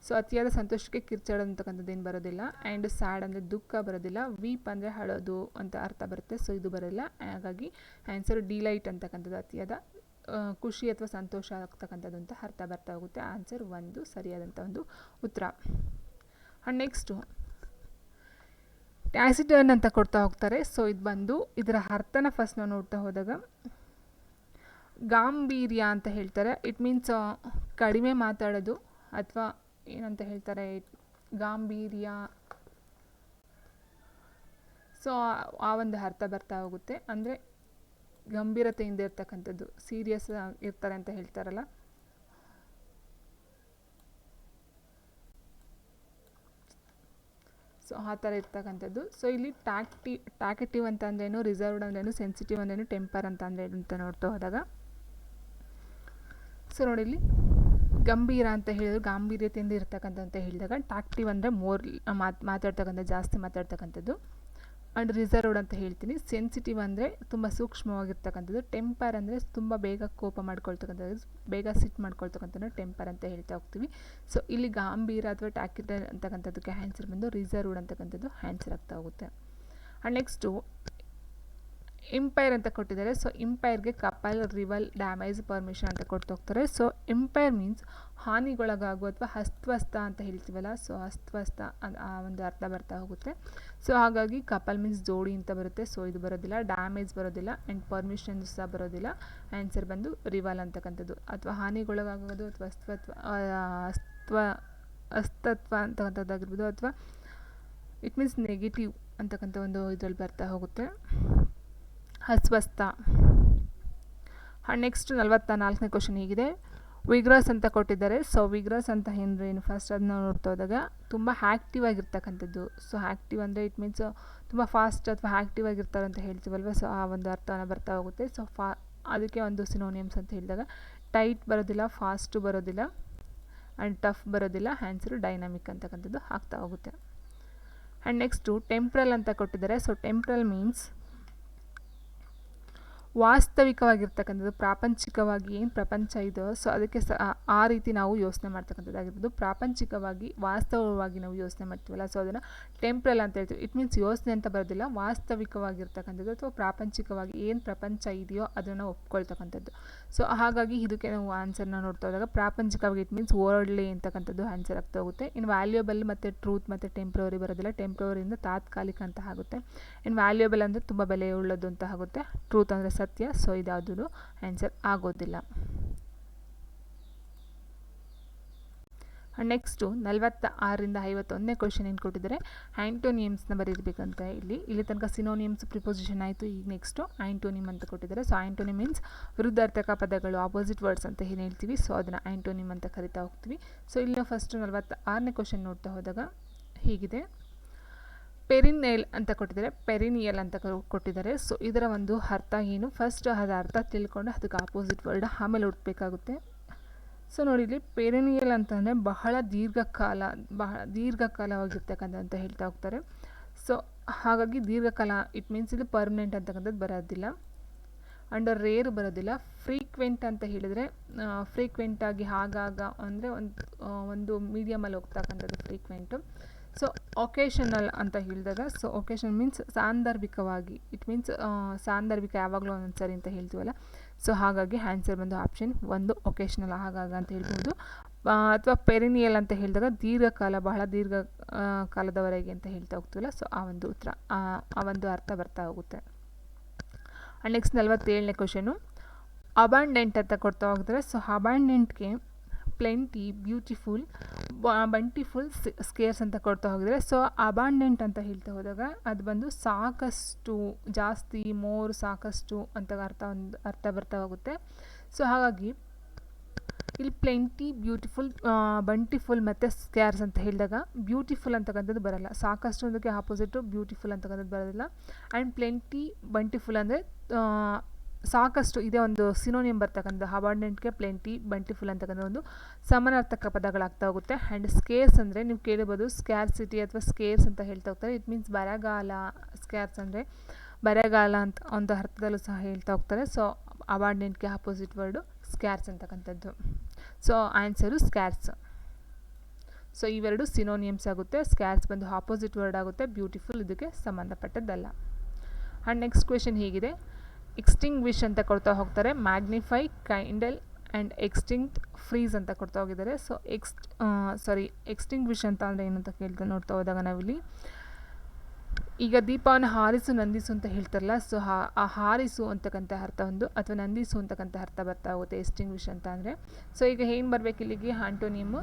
ಸೊ ಅತಿಯಾದ ಸಂತೋಷಕ್ಕೆ ಕಿರ್ಚಾಡೋದು ಅಂತಕ್ಕಂಥದ್ದು ಏನು ಬರೋದಿಲ್ಲ. ಆ್ಯಂಡ್ ಸ್ಯಾಡ್ ಅಂದರೆ ದುಃಖ ಬರೋದಿಲ್ಲ. ವೀಪ್ ಅಂದರೆ ಅಳೋದು ಅಂತ ಅರ್ಥ ಬರುತ್ತೆ. ಸೊ ಇದು ಬರೋಲ್ಲ. ಹಾಗಾಗಿ ಆನ್ಸರ್ ಡಿಲೈಟ್ ಅಂತಕ್ಕಂಥದ್ದು ಅತಿಯಾದ ಖುಷಿ ಅಥವಾ ಸಂತೋಷ ಆಗ್ತಕ್ಕಂಥದ್ದು ಅಂತ ಅರ್ಥ ಬರ್ತಾ ಹೋಗುತ್ತೆ. ಆನ್ಸರ್ 1 ಸರಿಯಾದಂಥ ಒಂದು ಉತ್ತರ. ಆ್ಯಂಡ್ ನೆಕ್ಸ್ಟು ಟ್ಯಾಸಿಟರ್ನ್ ಅಂತ ಕೊಡ್ತಾ ಹೋಗ್ತಾರೆ. ಸೊ ಇದು ಬಂದು ಇದರ ಅರ್ಥನ ಫಸ್ಟ್ ನಾವು ನೋಡ್ತಾ ಹೋದಾಗ, ಗಾಂಭೀರ್ಯ ಅಂತ ಹೇಳ್ತಾರೆ. ಇಟ್ ಮೀನ್ಸ್ ಕಡಿಮೆ ಮಾತಾಡೋದು, ಅಥವಾ ಏನಂತ ಹೇಳ್ತಾರೆ, ಗಾಂಭೀರ್ಯ. ಸೊ ಆ ಒಂದು ಅರ್ಥ ಬರ್ತಾ ಹೋಗುತ್ತೆ. ಅಂದರೆ ಗಂಭೀರತೆಯಿಂದ ಇರ್ತಕ್ಕಂಥದ್ದು, ಸೀರಿಯಸ್ ಇರ್ತಾರೆ ಅಂತ ಹೇಳ್ತಾರಲ್ಲ. ಸೊ ಆ ಥರ ಇರ್ತಕ್ಕಂಥದ್ದು. ಸೊ ಇಲ್ಲಿ ಟ್ಯಾಕೆಟಿವ್ ಅಂತ ಅಂದ್ರೇನು, ರಿಸರ್ವ್ಡ್ ಅಂದ್ರೇನು, ಸೆನ್ಸಿಟಿವ್ ಅಂದ್ರೇನು, ಟೆಂಪರ್ ಅಂತ ಅಂದ್ರೇನು ಅಂತ ನೋಡ್ತಾ ಹೋದಾಗ, ಸೊ ನೋಡಿ ಇಲ್ಲಿ ಗಂಭೀರ ಅಂತ ಹೇಳಿದ್ರು, ಗಾಂಭೀರ್ಯತೆಯಿಂದ ಇರ್ತಕ್ಕಂಥ ಅಂತ ಹೇಳಿದಾಗ, ಟ್ಯಾಕ್ಟಿವ್ ಅಂದರೆ ಮೋರ್ ಮಾತಾಡ್ತಕ್ಕಂಥ, ಜಾಸ್ತಿ ಮಾತಾಡ್ತಕ್ಕಂಥದ್ದು. ಆ್ಯಂಡ್ ರಿಸರ್ವ್ಡ್ ಅಂತ ಹೇಳ್ತೀನಿ. ಸೆನ್ಸಿಟಿವ್ ಅಂದರೆ ತುಂಬ ಸೂಕ್ಷ್ಮವಾಗಿರ್ತಕ್ಕಂಥದ್ದು. ಟೆಂಪರ್ ಅಂದರೆ ತುಂಬ ಬೇಗ ಕೋಪ ಮಾಡ್ಕೊಳ್ತಕ್ಕಂಥದ್ದು, ಬೇಗ ಸಿಟ್ ಮಾಡ್ಕೊಳ್ತಕ್ಕಂಥದ್ದು ಟೆಂಪರ್ ಅಂತ ಹೇಳ್ತಾ ಹೋಗ್ತೀವಿ. ಸೊ ಇಲ್ಲಿ ಗಾಂಭೀರ ಅಥವಾ ಟ್ಯಾಕ್ಟಿವ್ ಅಂತಕ್ಕಂಥದ್ದಕ್ಕೆ ಆನ್ಸರ್ ಬಂದು ರಿಸರ್ವ್ಡ್ ಅಂತಕ್ಕಂಥದ್ದು ಆನ್ಸರ್ ಆಗ್ತಾ ಹೋಗುತ್ತೆ. ಆ್ಯಂಡ್ ನೆಕ್ಸ್ಟು ಇಂಪೈರ್ ಅಂತ ಕೊಟ್ಟಿದ್ದಾರೆ. ಸೊ ಇಂಪೈರ್ಗೆ ಕಪಲ್, ರಿವಲ್, ಡ್ಯಾಮೇಜ್, ಪರ್ಮಿಷನ್ ಅಂತ ಕೊಡ್ತಾ ಹೋಗ್ತಾರೆ. ಸೊ ಇಂಪೈರ್ ಮೀನ್ಸ್ ಹಾನಿಗೊಳಗಾಗುವ ಅಥವಾ ಅಸ್ವಸ್ಥ ಅಂತ ಹೇಳ್ತೀವಲ್ಲ, ಸೊ ಅಸ್ವಸ್ಥ ಆ ಒಂದು ಅರ್ಥ ಬರ್ತಾ ಹೋಗುತ್ತೆ. ಸೊ ಹಾಗಾಗಿ ಕಪಲ್ ಮೀನ್ಸ್ ಜೋಡಿ ಅಂತ ಬರುತ್ತೆ. ಸೊ ಇದು ಬರೋದಿಲ್ಲ. ಡ್ಯಾಮೇಜ್ ಬರೋದಿಲ್ಲ. ಆ್ಯಂಡ್ ಪರ್ಮಿಷನ್ ಸಹ ಬರೋದಿಲ್ಲ. ಆನ್ಸರ್ ಬಂದು ರಿವಲ್ ಅಂತಕ್ಕಂಥದ್ದು. ಅಥವಾ ಹಾನಿಗೊಳಗಾಗೋದು ಅಥವಾ ಅಸ್ತತ್ವ ಅಂತಕ್ಕಂಥದ್ದಾಗಿರ್ಬೋದು, ಅಥವಾ ಇಟ್ ಮೀನ್ಸ್ ನೆಗೆಟಿವ್ ಅಂತಕ್ಕಂಥ ಒಂದು ಇದರಲ್ಲಿ ಬರ್ತಾ ಹೋಗುತ್ತೆ, ಅಸ್ವಸ್ಥ. ನೆಕ್ಸ್ಟ್ 44ನೇ ಕ್ವಶನ್ ಹೀಗಿದೆ, ವಿಗ್ರಸ್ ಅಂತ ಕೊಟ್ಟಿದ್ದಾರೆ. ಸೊ ವಿಗ್ರಸ್ ಅಂತ ಏನು ಫಸ್ಟ್ ಅದನ್ನ ನೋಡ್ತಾ ಹೋದಾಗ, ತುಂಬ ಆ್ಯಕ್ಟಿವ್ ಆಗಿರ್ತಕ್ಕಂಥದ್ದು. ಸೊ ಆ್ಯಕ್ಟಿವ್ ಅಂದರೆ ಇಟ್ ಮೀನ್ಸ್ ತುಂಬ ಫಾಸ್ಟ್ ಅಥವಾ ಆ್ಯಕ್ಟಿವ್ ಆಗಿರ್ತಾರೆ ಅಂತ ಹೇಳ್ತೀವಲ್ವ. ಸೊ ಆ ಒಂದು ಅರ್ಥನ ಬರ್ತಾ ಹೋಗುತ್ತೆ. ಸೊ ಅದಕ್ಕೆ ಒಂದು ಸಿನೋನಿಯಮ್ಸ್ ಅಂತ ಹೇಳಿದಾಗ, ಟೈಟ್ ಬರೋದಿಲ್ಲ, ಫಾಸ್ಟು ಬರೋದಿಲ್ಲ, ಆ್ಯಂಡ್ ಟಫ್ ಬರೋದಿಲ್ಲ. ಆನ್ಸರು ಡೈನಾಮಿಕ್ ಅಂತಕ್ಕಂಥದ್ದು ಆಗ್ತಾ ಹೋಗುತ್ತೆ. ಆ್ಯಂಡ್ ನೆಕ್ಸ್ಟು ಟೆಂಪ್ರಲ್ ಅಂತ ಕೊಟ್ಟಿದ್ದಾರೆ. ಸೊ ಟೆಂಪ್ರಲ್ ಮೀನ್ಸ್ ವಾಸ್ತವಿಕವಾಗಿರ್ತಕ್ಕಂಥದ್ದು, ಪ್ರಾಪಂಚಿಕವಾಗಿ ಏನು ಪ್ರಪಂಚ ಇದೋ ಸೊ ಅದಕ್ಕೆ ಆ ರೀತಿ ನಾವು ಯೋಚನೆ ಮಾಡ್ತಕ್ಕಂಥದ್ದಾಗಿರ್ಬೋದು. ಪ್ರಾಪಂಚಿಕವಾಗಿ, ವಾಸ್ತವವಾಗಿ ನಾವು ಯೋಚನೆ ಮಾಡ್ತೀವಲ್ಲ, ಸೊ ಅದನ್ನು ಟೆಂಪ್ರಲ್ ಅಂತ ಹೇಳ್ತೀವಿ. ಇಟ್ ಮೀನ್ಸ್ ಯೋಚನೆ ಅಂತ ಬರೋದಿಲ್ಲ, ವಾಸ್ತವಿಕವಾಗಿರ್ತಕ್ಕಂಥದ್ದು ಅಥವಾ ಪ್ರಾಪಂಚಿಕವಾಗಿ ಏನು ಪ್ರಪಂಚ ಇದೆಯೋ ಅದನ್ನು ಒಪ್ಕೊಳ್ತಕ್ಕಂಥದ್ದು. ಸೊ ಹಾಗಾಗಿ ಇದಕ್ಕೆ ನಾವು ಆನ್ಸರ್ನ ನೋಡ್ತಾ ಹೋದಾಗ, ಪ್ರಾಪಂಚಿಕವಾಗಿ ಇಟ್ ಮೀನ್ಸ್ ವರ್ಲ್ಡ್ಲಿ ಅಂತಕ್ಕಂಥದ್ದು ಆನ್ಸರ್ ಆಗ್ತಾ ಹೋಗುತ್ತೆ. ಇನ್ನು ವ್ಯಾಲ್ಯೂಯಬಲ್ ಮತ್ತು ಟ್ರೂತ್ ಮತ್ತು ಟೆಂಪ್ರವರಿ ಬರೋದಿಲ್ಲ. ಟೆಂಪ್ರವರಿಯಿಂದ ತಾತ್ಕಾಲಿಕ ಅಂತ ಆಗುತ್ತೆ. ಇನ್ನು ವ್ಯಾಲ್ಯೂಯಬಲ್ ಅಂದರೆ ತುಂಬ ಬೆಲೆ ಉಳ್ಳದ್ದು ಅಂತ ಆಗುತ್ತೆ. ಟ್ರೂತ್ ಅಂದರೆ ಸತ್ಯ. ಸೊ ಇದ್ಯಾವುದೂ ಆನ್ಸರ್ ಆಗೋದಿಲ್ಲ. ನೆಕ್ಸ್ಟು 46ರಿಂದ 51ನೇ ಕ್ವಶನ್ ಏನು ಕೊಟ್ಟಿದ್ದಾರೆ, ಆ್ಯಂಟೋನಿಯಮ್ಸ್ನ ಬರೀಬೇಕಂತ. ಇಲ್ಲಿ ತನಕ ಸಿನೋನಿಯಮ್ಸ್, ಪ್ರಿಪೋಸಿಷನ್ ಆಯಿತು. ಈಗ ನೆಕ್ಸ್ಟು ಆ್ಯಂಟೋನಿಮ್ ಅಂತ ಕೊಟ್ಟಿದ್ದಾರೆ. ಸೊ ಆ್ಯಂಟೋನಿಮ್ ಮೀನ್ಸ್ ವಿರುದ್ಧಾರ್ಥಕ ಪದಗಳು, ಆಪೋಸಿಟ್ ವರ್ಡ್ಸ್ ಅಂತ ಏನು ಹೇಳ್ತೀವಿ. ಸೊ ಅದನ್ನು ಆ್ಯಂಟೋನಿಮ್ ಅಂತ ಕರಿತಾ ಹೋಗ್ತೀವಿ. ಸೊ ಇಲ್ಲಿ ಫಸ್ಟು 46ನೇ ಕ್ವಶನ್ ನೋಡ್ತಾ ಹೋದಾಗ ಹೀಗಿದೆ, ಪೆರಿನೇಲ್ ಅಂತ ಕೊಟ್ಟಿದ್ದಾರೆ, ಪೆರಿನಿಯಲ್ ಅಂತ ಕೊಟ್ಟಿದ್ದಾರೆ. ಸೊ ಇದರ ಒಂದು ಅರ್ಥ ಏನು, ಫಸ್ಟ್ ಅದರ ಅರ್ಥ ತಿಳ್ಕೊಂಡು ಅದಕ್ಕೆ ಆಪೋಸಿಟ್ ವರ್ಡ್ ಆಮೇಲೆ ಹುಡ್ಬೇಕಾಗುತ್ತೆ. ಸೊ ನೋಡಿ ಇಲ್ಲಿ ಪೆರಿನಿಯಲ್ ಅಂತಂದರೆ ಬಹಳ ದೀರ್ಘಕಾಲವಾಗಿರ್ತಕ್ಕಂಥ ಅಂತ ಹೇಳ್ತಾ ಹೋಗ್ತಾರೆ. ಸೊ ಹಾಗಾಗಿ ದೀರ್ಘಕಾಲ ಇಟ್ ಮೀನ್ಸ್ ಇಲ್ಲಿ ಪರ್ಮನೆಂಟ್ ಅಂತಕ್ಕಂಥದ್ದು ಬರೋದಿಲ್ಲ, ಆ್ಯಂಡ್ ರೇರ್ ಬರೋದಿಲ್ಲ. ಫ್ರೀಕ್ವೆಂಟ್ ಅಂತ ಹೇಳಿದರೆ ಫ್ರೀಕ್ವೆಂಟಾಗಿ ಆಗಾಗ ಅಂದರೆ ಒಂದು ಮೀಡಿಯಮಲ್ಲಿ ಹೋಗ್ತಕ್ಕಂಥದ್ದು ಫ್ರೀಕ್ವೆಂಟು. ಸೊ ಒಕೇಶನಲ್ ಅಂತ ಹೇಳಿದಾಗ, ಸೊ ಒಕೇಶನ್ ಮೀನ್ಸ್ ಸಾಂದರ್ಭಿಕವಾಗಿ, ಇಟ್ ಮೀನ್ಸ್ ಸಾಂದರ್ಭಿಕ ಯಾವಾಗಲೂ ಒಂದೊಂದು ಸರಿ ಅಂತ ಹೇಳ್ತೀವಲ್ಲ. ಸೊ ಹಾಗಾಗಿ ಆನ್ಸರ್ ಬಂದು ಆಪ್ಷನ್ 1 ಒಕೇಶನಲ್ ಆಗಾಗ ಅಂತ ಹೇಳ್ಬೋದು. ಅಥವಾ ಪೆರಿನಿಯಲ್ ಅಂತ ಹೇಳಿದಾಗ ದೀರ್ಘಕಾಲ, ಬಹಳ ದೀರ್ಘ ಕಾಲದವರೆಗೆ ಅಂತ ಹೇಳ್ತಾ ಹೋಗ್ತೀವಲ್ಲ. ಸೊ ಆ ಒಂದು ಉತ್ತರ, ಆ ಒಂದು ಅರ್ಥ ಬರ್ತಾ ಹೋಗುತ್ತೆ. ಆ್ಯಂಡ್ ನೆಕ್ಸ್ಟ್ 47ನೇ ಕ್ವಶನು, ಅಬಂಡೆಂಟ್ ಅಂತ ಕೊಡ್ತಾ ಹೋಗ್ತಾರೆ. ಸೊ ಅಬಂಡೆಂಟ್ಗೆ ಪ್ಲೆಂಟಿ, ಬ್ಯೂಟಿಫುಲ್, ಬಂಟಿಫುಲ್, ಸ್ಕೇರ್ಸ್ ಅಂತ ಕೊಡ್ತಾ ಹೋಗಿದ್ರೆ. ಸೊ ಅಬಂಡೆಂಟ್ ಅಂತ ಹೇಳ್ತಾ ಹೋದಾಗ ಅದು ಬಂದು ಸಾಕಷ್ಟು, ಜಾಸ್ತಿ, ಮೋರ್, ಸಾಕಷ್ಟು ಅಂತ ಅರ್ಥ ಬರ್ತಾ ಹೋಗುತ್ತೆ. ಸೊ ಹಾಗಾಗಿ ಇಲ್ಲಿ ಪ್ಲೆಂಟಿ, ಬ್ಯೂಟಿಫುಲ್, ಬಂಟಿಫುಲ್ ಮತ್ತು ಸ್ಕ್ಯಾರ್ಸ್ ಅಂತ ಹೇಳಿದಾಗ ಬ್ಯೂಟಿಫುಲ್ ಅಂತಕ್ಕಂಥದ್ದು ಬರಲ್ಲ, ಸಾಕಷ್ಟು ಅದಕ್ಕೆ ಆಪೋಸಿಟು ಬ್ಯೂಟಿಫುಲ್ ಅಂತಕ್ಕಂಥದ್ದು ಬರೋದಿಲ್ಲ. ಆ್ಯಂಡ್ ಪ್ಲೆಂಟಿ, ಬಂಟಿಫುಲ್ ಅಂದರೆ ಸಾಕಷ್ಟು, ಇದೇ ಒಂದು ಸಿನೋನಿಯಮ್ ಬರ್ತಕ್ಕಂಥ ಅಬಂಡೆಂಟ್ಗೆ ಪ್ಲೆಂಟಿ, ಬಂಟಿಫುಲ್ ಅಂತಕ್ಕಂಥ ಒಂದು ಸಮಾನಾರ್ಥಕ ಪದಗಳಾಗ್ತಾ ಹೋಗುತ್ತೆ. ಆ್ಯಂಡ್ ಸ್ಕೇರ್ಸ್ ಅಂದರೆ ನೀವು ಕೇಳಿರ್ಬೋದು, ಸ್ಕ್ಯಾರ್ಸಿಟಿ ಅಥವಾ ಸ್ಕೇರ್ಸ್ ಅಂತ ಹೇಳ್ತಾ ಹೋಗ್ತಾರೆ. ಇಟ್ ಮೀನ್ಸ್ ಬರಗಾಲ, ಸ್ಕ್ಯಾರ್ಸ್ ಅಂದರೆ ಬರಗಾಲ ಅಂತ ಒಂದು ಅರ್ಥದಲ್ಲೂ ಸಹ ಹೇಳ್ತಾ ಹೋಗ್ತಾರೆ. ಸೊ ಅಬಂಡೆಂಟ್ಗೆ ಆಪೋಸಿಟ್ ವರ್ಡು ಸ್ಕ್ಯಾರ್ಸ್ ಅಂತಕ್ಕಂಥದ್ದು. So answer ಸ್ಕ್ಯಾರ್ಸ್. ಸೊ ಇವೆರಡು ಸಿನೋನಿಯಮ್ಸ್ ಆಗುತ್ತೆ. ಸ್ಕ್ಯಾರ್ಸ್ ಬಂದು ಆಪೋಸಿಟ್ ವರ್ಡ್ ಆಗುತ್ತೆ, ಬ್ಯೂಟಿಫುಲ್ ಇದಕ್ಕೆ ಸಂಬಂಧಪಟ್ಟದ್ದಲ್ಲ. ಆ್ಯಂಡ್ ನೆಕ್ಸ್ಟ್ ಕ್ವೆಶನ್ ಹೀಗಿದೆ, ಎಕ್ಸ್ಟಿಂಗ್ವಿಷ್ ಅಂತ ಕೊಡ್ತಾ ಹೋಗ್ತಾರೆ, ಮ್ಯಾಗ್ನಿಫೈ, ಕೈಂಡಲ್ ಆ್ಯಂಡ್ ಎಕ್ಸ್ಟಿಂಕ್ಟ್, ಫ್ರೀಸ್ ಅಂತ ಕೊಡ್ತಾ ಹೋಗಿದ್ದಾರೆ. ಸೊ ಎಕ್ಸ್ಟಿಂಗ್ವಿಷ್ ಅಂತ ಅಂದರೆ ಏನಂತ ಕೇಳ್ತಾ ನೋಡ್ತಾ ಹೋದಾಗ ನಾವಿಲ್ಲಿ ಈಗ ದೀಪವನ್ನು ಹಾರಿಸು, ನಂದಿಸು ಅಂತ ಹೇಳ್ತಾರಲ್ಲ. ಸೊ ಆ ಹಾರಿಸು ಅಂತಕ್ಕಂಥ ಅರ್ಥ ಒಂದು, ಅಥವಾ ನಂದಿಸು ಅಂತಕ್ಕಂಥ ಅರ್ಥ ಬರ್ತಾ ಹೋಗುತ್ತೆ ಎಕ್ಸ್ಟಿಂಗ್ವಿಷ್ ಅಂತ ಅಂದರೆ. ಸೊ ಈಗ ಏನು ಬರಬೇಕು ಇಲ್ಲಿಗೆ ಆಂಟೋನಿಯಮ್ಮು,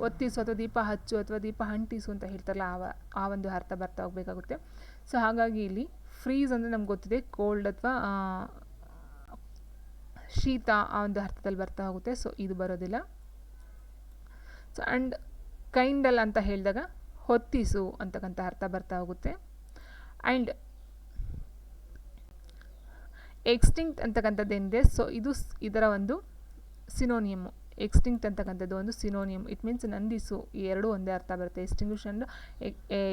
ಒತ್ತಿಸು ಅಥವಾ ದೀಪ ಹಚ್ಚು ಅಥವಾ ದೀಪ ಅಂಟಿಸು ಅಂತ ಹೇಳ್ತಾರಲ್ಲ, ಆ ಒಂದು ಅರ್ಥ ಬರ್ತಾ ಹೋಗಬೇಕಾಗುತ್ತೆ. ಸೊ ಹಾಗಾಗಿ ಇಲ್ಲಿ ಫ್ರೀಸ್ ಅಂದರೆ ನಮ್ಗೆ ಗೊತ್ತಿದೆ ಕೋಲ್ಡ್ ಅಥವಾ ಶೀತ, ಆ ಒಂದು ಅರ್ಥದಲ್ಲಿ ಬರ್ತಾ ಹೋಗುತ್ತೆ. ಸೊ ಇದು ಬರೋದಿಲ್ಲ. ಸೊ ಆ್ಯಂಡ್ ಕೈಂಡಲ್ ಅಂತ ಹೇಳಿದಾಗ ಹೊತ್ತಿಸು ಅಂತಕ್ಕಂಥ ಅರ್ಥ ಬರ್ತಾ ಹೋಗುತ್ತೆ. ಆ್ಯಂಡ್ ಎಕ್ಸ್ಟಿಂಕ್ಟ್ ಅಂತಕ್ಕಂಥದ್ದು ಏನಿದೆ, ಸೊ ಇದು ಇದರ ಒಂದು ಸಿನೋನಿಯಮ್ಮು. ಎಕ್ಸ್ಟಿಂಕ್ಟ್ ಅಂತಕ್ಕಂಥದ್ದು ಒಂದು ಸಿನೋನಿಯಮ್, ಇಟ್ ಮೀನ್ಸ್ ನಂದಿಸು, ಈ ಎರಡೂ ಒಂದೇ ಅರ್ಥ ಬರುತ್ತೆ. ಎಕ್ಸ್ಟಿಂಗ್ವಿಷ್ ಅಂಡ್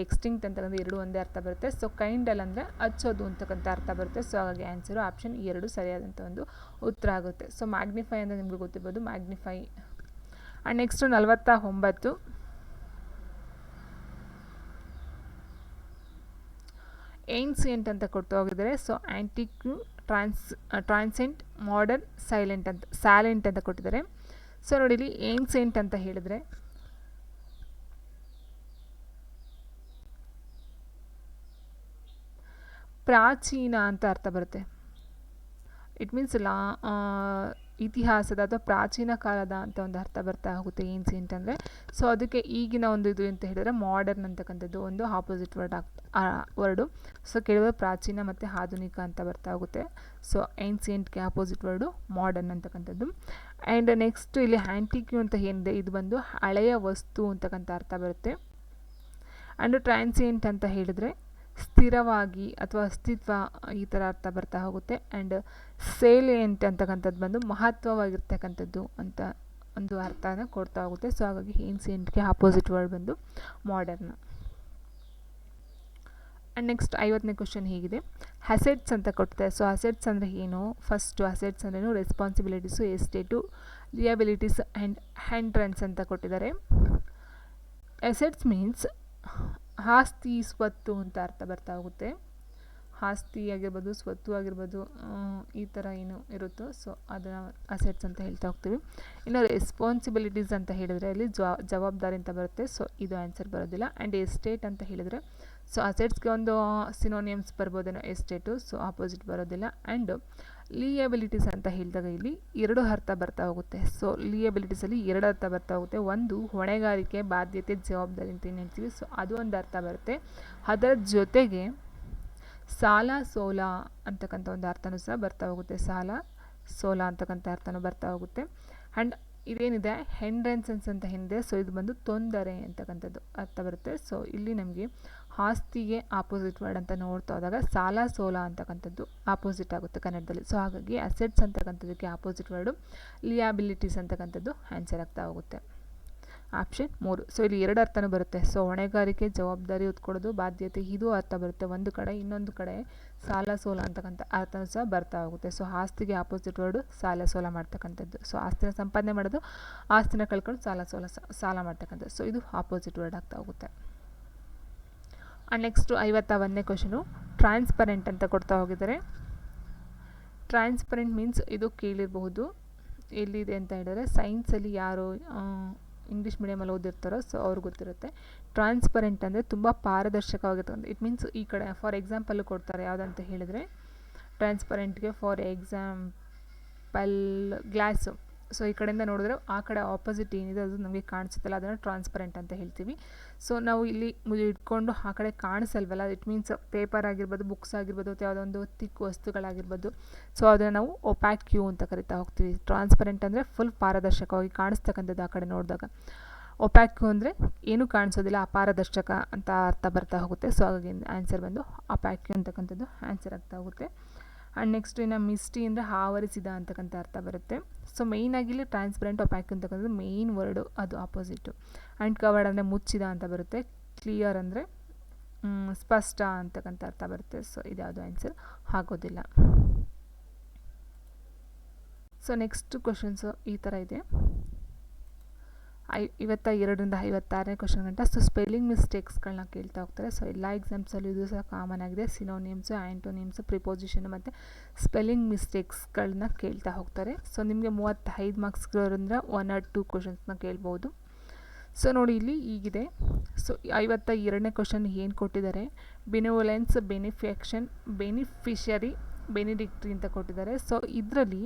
ಎಕ್ಸ್ಟಿಂಕ್ಟ್ ಅಂತಕ್ಕಂಥ ಎರಡೂ ಒಂದೇ ಅರ್ಥ ಬರುತ್ತೆ. ಸೊ ಕೈಂಡಲ್ ಅಂದರೆ ಹಚ್ಚೋದು ಅಂತಕ್ಕಂಥ ಅರ್ಥ ಬರುತ್ತೆ. ಸೊ ಹಾಗಾಗಿ ಆನ್ಸರು ಆಪ್ಷನ್ 2 ಸರಿಯಾದಂಥ ಒಂದು ಉತ್ತರ ಆಗುತ್ತೆ. ಸೊ ಮ್ಯಾಗ್ನಿಫೈ ಅಂದರೆ ನಿಮಗೆ ಗೊತ್ತಿರ್ಬೋದು, ಮ್ಯಾಗ್ನಿಫೈ. ಆ್ಯಂಡ್ ನೆಕ್ಸ್ಟು 49 ಏನ್ಸಿಯಂಟ್ ಅಂತ ಕೊಡ್ತಾ ಹೋಗಿದ್ದಾರೆ. ಸೊ ಆ್ಯಂಟಿಕ್ಯೂ, ಟ್ರಾನ್ಸೆಂಟ್, ಮಾಡರ್ನ್, ಸ್ಯಾಲೆಂಟ್ ಅಂತ ಕೊಟ್ಟಿದ್ದಾರೆ. ಸೊ ನೋಡಿ ಇಲ್ಲಿ ಏನ್ಸಿಯಂಟ್ ಅಂತ ಹೇಳಿದರೆ ಪ್ರಾಚೀನ ಅಂತ ಅರ್ಥ ಬರುತ್ತೆ. ಇಟ್ ಮೀನ್ಸ್ ಇತಿಹಾಸದ ಅಥವಾ ಪ್ರಾಚೀನ ಕಾಲದ ಅಂತ ಒಂದು ಅರ್ಥ ಬರ್ತಾ ಹೋಗುತ್ತೆ ಏನ್ಸಿಯಂಟ್ ಅಂದರೆ. ಸೊ ಅದಕ್ಕೆ ಈಗಿನ ಒಂದು ಇದು ಅಂತ ಹೇಳಿದರೆ ಮಾಡರ್ನ್ ಅಂತಕ್ಕಂಥದ್ದು ಒಂದು ಆಪೋಸಿಟ್ ವರ್ಡು. ಸೊ ಕೇಳಿದ್ರೆ ಪ್ರಾಚೀನ ಮತ್ತು ಆಧುನಿಕ ಅಂತ ಬರ್ತಾ ಹೋಗುತ್ತೆ. ಸೊ ಏನ್ಸಿಯಂಟ್ಗೆ ಆಪೋಸಿಟ್ ವರ್ಡು ಮಾಡರ್ನ್ ಅಂತಕ್ಕಂಥದ್ದು. ಆ್ಯಂಡ್ ನೆಕ್ಸ್ಟ್ ಇಲ್ಲಿ ಆ್ಯಂಟಿಕ್ಯೂ ಅಂತ ಏನಿದೆ, ಇದು ಬಂದು ಹಳೆಯ ವಸ್ತು ಅಂತಕ್ಕಂಥ ಅರ್ಥ ಬರುತ್ತೆ. ಆ್ಯಂಡ್ ಟ್ರಾನ್ಸಿಯೆಂಟ್ ಅಂತ ಹೇಳಿದರೆ ಸ್ಥಿರವಾಗಿ ಅಥವಾ ಅಸ್ತಿತ್ವ, ಈ ಥರ ಅರ್ಥ ಬರ್ತಾ ಹೋಗುತ್ತೆ. ಆ್ಯಂಡ್ ಸೇಲಿಯಂಟ್ ಅಂತಕ್ಕಂಥದ್ದು ಬಂದು ಮಹತ್ವವಾಗಿರ್ತಕ್ಕಂಥದ್ದು ಅಂತ ಒಂದು ಅರ್ಥನ ಕೊಡ್ತಾ ಹೋಗುತ್ತೆ. ಸೊ ಹಾಗಾಗಿ ಏನ್ಸಿಯಂಟ್ಗೆ ಆಪೋಸಿಟ್ ವರ್ಡ್ ಬಂದು ಮಾಡರ್ನ್. ಆ್ಯಂಡ್ ನೆಕ್ಸ್ಟ್ 50ನೇ ಕ್ವಶನ್ ಹೀಗಿದೆ, ಅಸೆಟ್ಸ್ ಅಂತ ಕೊಡ್ತಾರೆ. ಸೊ ಅಸೆಟ್ಸ್ ಅಂದರೆ ಏನು, ಫಸ್ಟು ಅಸೆಟ್ಸ್ ಅಂದ್ರೇನು, ರೆಸ್ಪಾನ್ಸಿಬಿಲಿಟೀಸು, ಎಸ್ಟೇಟು, ಲಿಯಬಿಲಿಟೀಸ್ ಆ್ಯಂಡ್ ಹ್ಯಾಂಡ್ರೆನ್ಸ್ ಅಂತ ಕೊಟ್ಟಿದ್ದಾರೆ. ಅಸೆಟ್ಸ್ ಮೀನ್ಸ್ ಆಸ್ತಿ, ಸ್ವತ್ತು ಅಂತ ಅರ್ಥ ಬರ್ತಾ ಹೋಗುತ್ತೆ. ಆಸ್ತಿ ಆಗಿರ್ಬೋದು, ಸ್ವತ್ತು ಆಗಿರ್ಬೋದು, ಈ ಥರ ಏನು ಇರುತ್ತೋ ಸೊ ಅದನ್ನು ಅಸೆಟ್ಸ್ ಅಂತ ಹೇಳ್ತಾ ಹೋಗ್ತೀವಿ. ಇನ್ನು ರೆಸ್ಪಾನ್ಸಿಬಿಲಿಟೀಸ್ ಅಂತ ಹೇಳಿದರೆ ಅಲ್ಲಿ ಜವಾಬ್ದಾರಿ ಅಂತ ಬರುತ್ತೆ. ಸೊ ಇದು ಆನ್ಸರ್ ಬರೋದಿಲ್ಲ. ಆ್ಯಂಡ್ ಎಸ್ಟೇಟ್ ಅಂತ ಹೇಳಿದರೆ ಸೊ ಅಸೆಟ್ಸ್ಗೆ ಒಂದು ಸಿನೋನಿಯಮ್ಸ್ ಬರ್ಬೋದೇನೋ ಎಸ್ಟೇಟು, ಸೊ ಆಪೋಸಿಟ್ ಬರೋದಿಲ್ಲ. ಆ್ಯಂಡ್ ಲಿಯಬಿಲಿಟೀಸ್ ಅಂತ ಹೇಳಿದಾಗ ಇಲ್ಲಿ 2 ಅರ್ಥ ಬರ್ತಾ ಹೋಗುತ್ತೆ. ಸೊ ಲಿಯಬಿಲಿಟೀಸಲ್ಲಿ 2 ಅರ್ಥ ಬರ್ತಾ ಹೋಗುತ್ತೆ. ಒಂದು ಹೊಣೆಗಾರಿಕೆ, ಬಾಧ್ಯತೆ, ಜವಾಬ್ದಾರಿ ಅಂತ ಏನು ಹೇಳ್ತೀವಿ, ಸೊ ಅದು ಒಂದು ಅರ್ಥ ಬರುತ್ತೆ. ಅದರ ಜೊತೆಗೆ ಸಾಲ, ಸೋಲ ಅಂತಕ್ಕಂಥ ಒಂದು ಅರ್ಥನೂ ಸಹ ಬರ್ತಾ ಹೋಗುತ್ತೆ. ಸಾಲ, ಸೋಲ ಅಂತಕ್ಕಂಥ ಅರ್ಥನೂ ಬರ್ತಾ ಹೋಗುತ್ತೆ. ಆ್ಯಂಡ್ ಇದೇನಿದೆ ಹೆಂಡ್ರೆನ್ಸನ್ಸ್ ಅಂತ ಏನಿದೆ, ಸೊ ಇದು ಬಂದು ತೊಂದರೆ ಅಂತಕ್ಕಂಥದ್ದು ಅರ್ಥ ಬರುತ್ತೆ. ಸೊ ಇಲ್ಲಿ ನಮಗೆ ಆಸ್ತಿಗೆ ಆಪೋಸಿಟ್ ವರ್ಡ್ ಅಂತ ನೋಡ್ತಾ ಹೋದಾಗ ಸಾಲ ಸೋಲ ಅಂತಕ್ಕಂಥದ್ದು ಆಪೋಸಿಟ್ ಆಗುತ್ತೆ ಕನ್ನಡದಲ್ಲಿ. ಸೊ ಹಾಗಾಗಿ ಅಸೆಟ್ಸ್ ಅಂತಕ್ಕಂಥದ್ದಕ್ಕೆ ಆಪೋಸಿಟ್ ವರ್ಡು ಲಿಯಾಬಿಲಿಟೀಸ್ ಅಂತಕ್ಕಂಥದ್ದು ಆನ್ಸರ್ ಆಗ್ತಾ ಹೋಗುತ್ತೆ. ಆಪ್ಷನ್ 3. ಸೊ ಇಲ್ಲಿ 2 ಅರ್ಥನೂ ಬರುತ್ತೆ. ಸೊ ಹೊಣೆಗಾರಿಕೆ, ಜವಾಬ್ದಾರಿ ಹೊತ್ಕೊಳ್ಳೋದು, ಬಾಧ್ಯತೆ, ಇದು ಅರ್ಥ ಬರುತ್ತೆ ಒಂದು ಕಡೆ. ಇನ್ನೊಂದು ಕಡೆ ಸಾಲ ಸೋಲ ಅಂತಕ್ಕಂಥ ಅರ್ಥನೂ ಸಹ ಬರ್ತಾ ಹೋಗುತ್ತೆ. ಸೊ ಆಸ್ತಿಗೆ ಆಪೋಸಿಟ್ ವರ್ಡು ಸಾಲ ಸೋಲ ಮಾಡ್ತಕ್ಕಂಥದ್ದು. ಸೊ ಆಸ್ತಿನ ಸಂಪಾದನೆ ಮಾಡೋದು, ಆಸ್ತಿನ ಕಳ್ಕೊಂಡು ಸಾಲ ಮಾಡ್ತಕ್ಕಂಥದ್ದು. ಸೊ ಇದು ಆಪೋಸಿಟ್ ವರ್ಡ್ ಆಗ್ತಾ ಹೋಗುತ್ತೆ. ಆ್ಯಂಡ್ ನೆಕ್ಸ್ಟು 51ನೇ ಕ್ವಶನು ಟ್ರಾನ್ಸ್ಪರೆಂಟ್ ಅಂತ ಕೊಡ್ತಾ ಹೋಗಿದ್ದಾರೆ. ಟ್ರಾನ್ಸ್ಪರೆಂಟ್ ಮೀನ್ಸ್ ಇದು ಕೇಳಿರಬಹುದು, ಎಲ್ಲಿದೆ ಅಂತ ಹೇಳಿದ್ರೆ ಸೈನ್ಸಲ್ಲಿ ಯಾರು ಇಂಗ್ಲೀಷ್ ಮೀಡಿಯಮಲ್ಲಿ ಓದಿರ್ತಾರೋ ಸೊ ಅವ್ರಿಗೆ ಗೊತ್ತಿರುತ್ತೆ. ಟ್ರಾನ್ಸ್ಪರೆಂಟ್ ಅಂದರೆ ತುಂಬ ಪಾರದರ್ಶಕವಾಗಿರ್ತಕ್ಕಂಥ. ಇಟ್ ಮೀನ್ಸ್ ಈ ಕಡೆ ಫಾರ್ ಎಕ್ಸಾಂಪಲ್ ಕೊಡ್ತಾರೆ ಯಾವುದಂತ ಹೇಳಿದರೆ ಟ್ರಾನ್ಸ್ಪರೆಂಟ್ಗೆ ಫಾರ್ ಎಕ್ಸಾಂಪಲ್ ಗ್ಲಾಸು. ಸೊ ಈ ಕಡೆಯಿಂದ ನೋಡಿದ್ರೆ ಆ ಕಡೆ ಆಪೋಸಿಟ್ ಏನಿದೆ ಅದು ನಮಗೆ ಕಾಣಿಸುತ್ತಲ್ಲ, ಅದನ್ನು ಟ್ರಾನ್ಸ್ಪರೆಂಟ್ ಅಂತ ಹೇಳ್ತೀವಿ. ಸೊ ನಾವು ಇಲ್ಲಿ ಇಟ್ಕೊಂಡು ಆ ಕಡೆ ಕಾಣಿಸಲ್ವಲ್ಲ, ಇಟ್ ಮೀನ್ಸ್ ಪೇಪರ್ ಆಗಿರ್ಬೋದು, ಬುಕ್ಸ್ ಆಗಿರ್ಬೋದು, ಅಥವಾ ಯಾವುದೋ ಒಂದು ತಿಕ್ ವಸ್ತುಗಳಾಗಿರ್ಬೋದು. ಸೊ ಅದನ್ನು ನಾವು ಒಪ್ಯಾಕ್ ಕ್ಯೂ ಅಂತ ಕರಿತಾ ಹೋಗ್ತೀವಿ. ಟ್ರಾನ್ಸ್ಪರೆಂಟ್ ಅಂದರೆ ಫುಲ್ ಪಾರದರ್ಶಕವಾಗಿ ಕಾಣಿಸ್ತಕ್ಕಂಥದ್ದು ಆ ಕಡೆ ನೋಡಿದಾಗ. ಒಪ್ಯಾಕ್ ಕ್ಯೂ ಅಂದರೆ ಏನೂ ಕಾಣಿಸೋದಿಲ್ಲ, ಅಪಾರದರ್ಶಕ ಅಂತ ಅರ್ಥ ಬರ್ತಾ ಹೋಗುತ್ತೆ. ಸೊ ಹಾಗಾಗಿ ಆನ್ಸರ್ ಬಂದು ಒಪ್ಯಾಕ್ ಕ್ಯೂ ಅಂತಕ್ಕಂಥದ್ದು ಆನ್ಸರ್ ಆಗ್ತಾ ಹೋಗುತ್ತೆ. ಆ್ಯಂಡ್ ನೆಕ್ಸ್ಟ್ ಇನ್ನು ಮಿಸ್ಟಿ ಅಂದರೆ ಆವರಿಸಿದ ಅಂತಕ್ಕಂಥ ಅರ್ಥ ಬರುತ್ತೆ. ಸೊ ಮೇಯ್ನಾಗಿ ಇಲ್ಲಿ ಟ್ರಾನ್ಸ್ಪರೆಂಟ್ ಒಪ್ಯಾಕ್ ಅಂತಕ್ಕಂಥದ್ದು ಮೇಯ್ನ್ ವರ್ಡು, ಅದು ಆಪೋಸಿಟು. ಆ್ಯಂಡ್ ಕವರ್ಡ್ ಅಂದರೆ ಮುಚ್ಚಿದ ಅಂತ ಬರುತ್ತೆ. ಕ್ಲಿಯರ್ ಅಂದರೆ ಸ್ಪಷ್ಟ ಅಂತಕ್ಕಂಥ ಅರ್ಥ ಬರುತ್ತೆ. ಸೊ ಇದ್ಯಾವುದು ಆನ್ಸರ್ ಆಗೋದಿಲ್ಲ. ಸೊ ನೆಕ್ಸ್ಟ್ ಕ್ವಶನ್ಸು ಈ ಥರ ಇದೆ. 52ರಿಂದ 56ನೇ ಕ್ವಶನ್ ಗಂಟ. ಸೊ ಸ್ಪೆಲ್ಲಿಂಗ್ ಮಿಸ್ಟೇಕ್ಸ್ಗಳನ್ನ ಕೇಳ್ತಾ ಹೋಗ್ತಾರೆ. ಸೊ ಎಲ್ಲ ಎಕ್ಸಾಮ್ಸಲ್ಲೂ ಇದು ಸಹ ಕಾಮನ್ ಆಗಿದೆ. ಸಿನೋನಿಮ್ಸು, ಆ್ಯಂಟೋನಿಮ್ಸು, ಪ್ರಿಪೋಸಿಷನ್ ಮತ್ತು ಸ್ಪೆಲ್ಲಿಂಗ್ ಮಿಸ್ಟೇಕ್ಸ್ಗಳನ್ನ ಕೇಳ್ತಾ ಹೋಗ್ತಾರೆ. ಸೊ ನಿಮಗೆ 35 ಮಾರ್ಕ್ಸ್ಗಳಿರೋದ್ರಿಂದ 1 or 2 ಕ್ವಶನ್ಸ್ನ ಕೇಳ್ಬೋದು. ಸೊ ನೋಡಿ ಇಲ್ಲಿ ಹೀಗಿದೆ. ಸೊ 52ನೇ ಕ್ವಶನ್ ಏನು ಕೊಟ್ಟಿದ್ದಾರೆ, ಬೆನಿವೋಲೆನ್ಸ್, ಬೆನಿಫ್ಯಾಕ್ಷನ್, ಬೆನಿಫಿಷರಿ, ಬೆನಿಡಿಕ್ಟ್ರಿ ಅಂತ ಕೊಟ್ಟಿದ್ದಾರೆ. ಸೊ ಇದರಲ್ಲಿ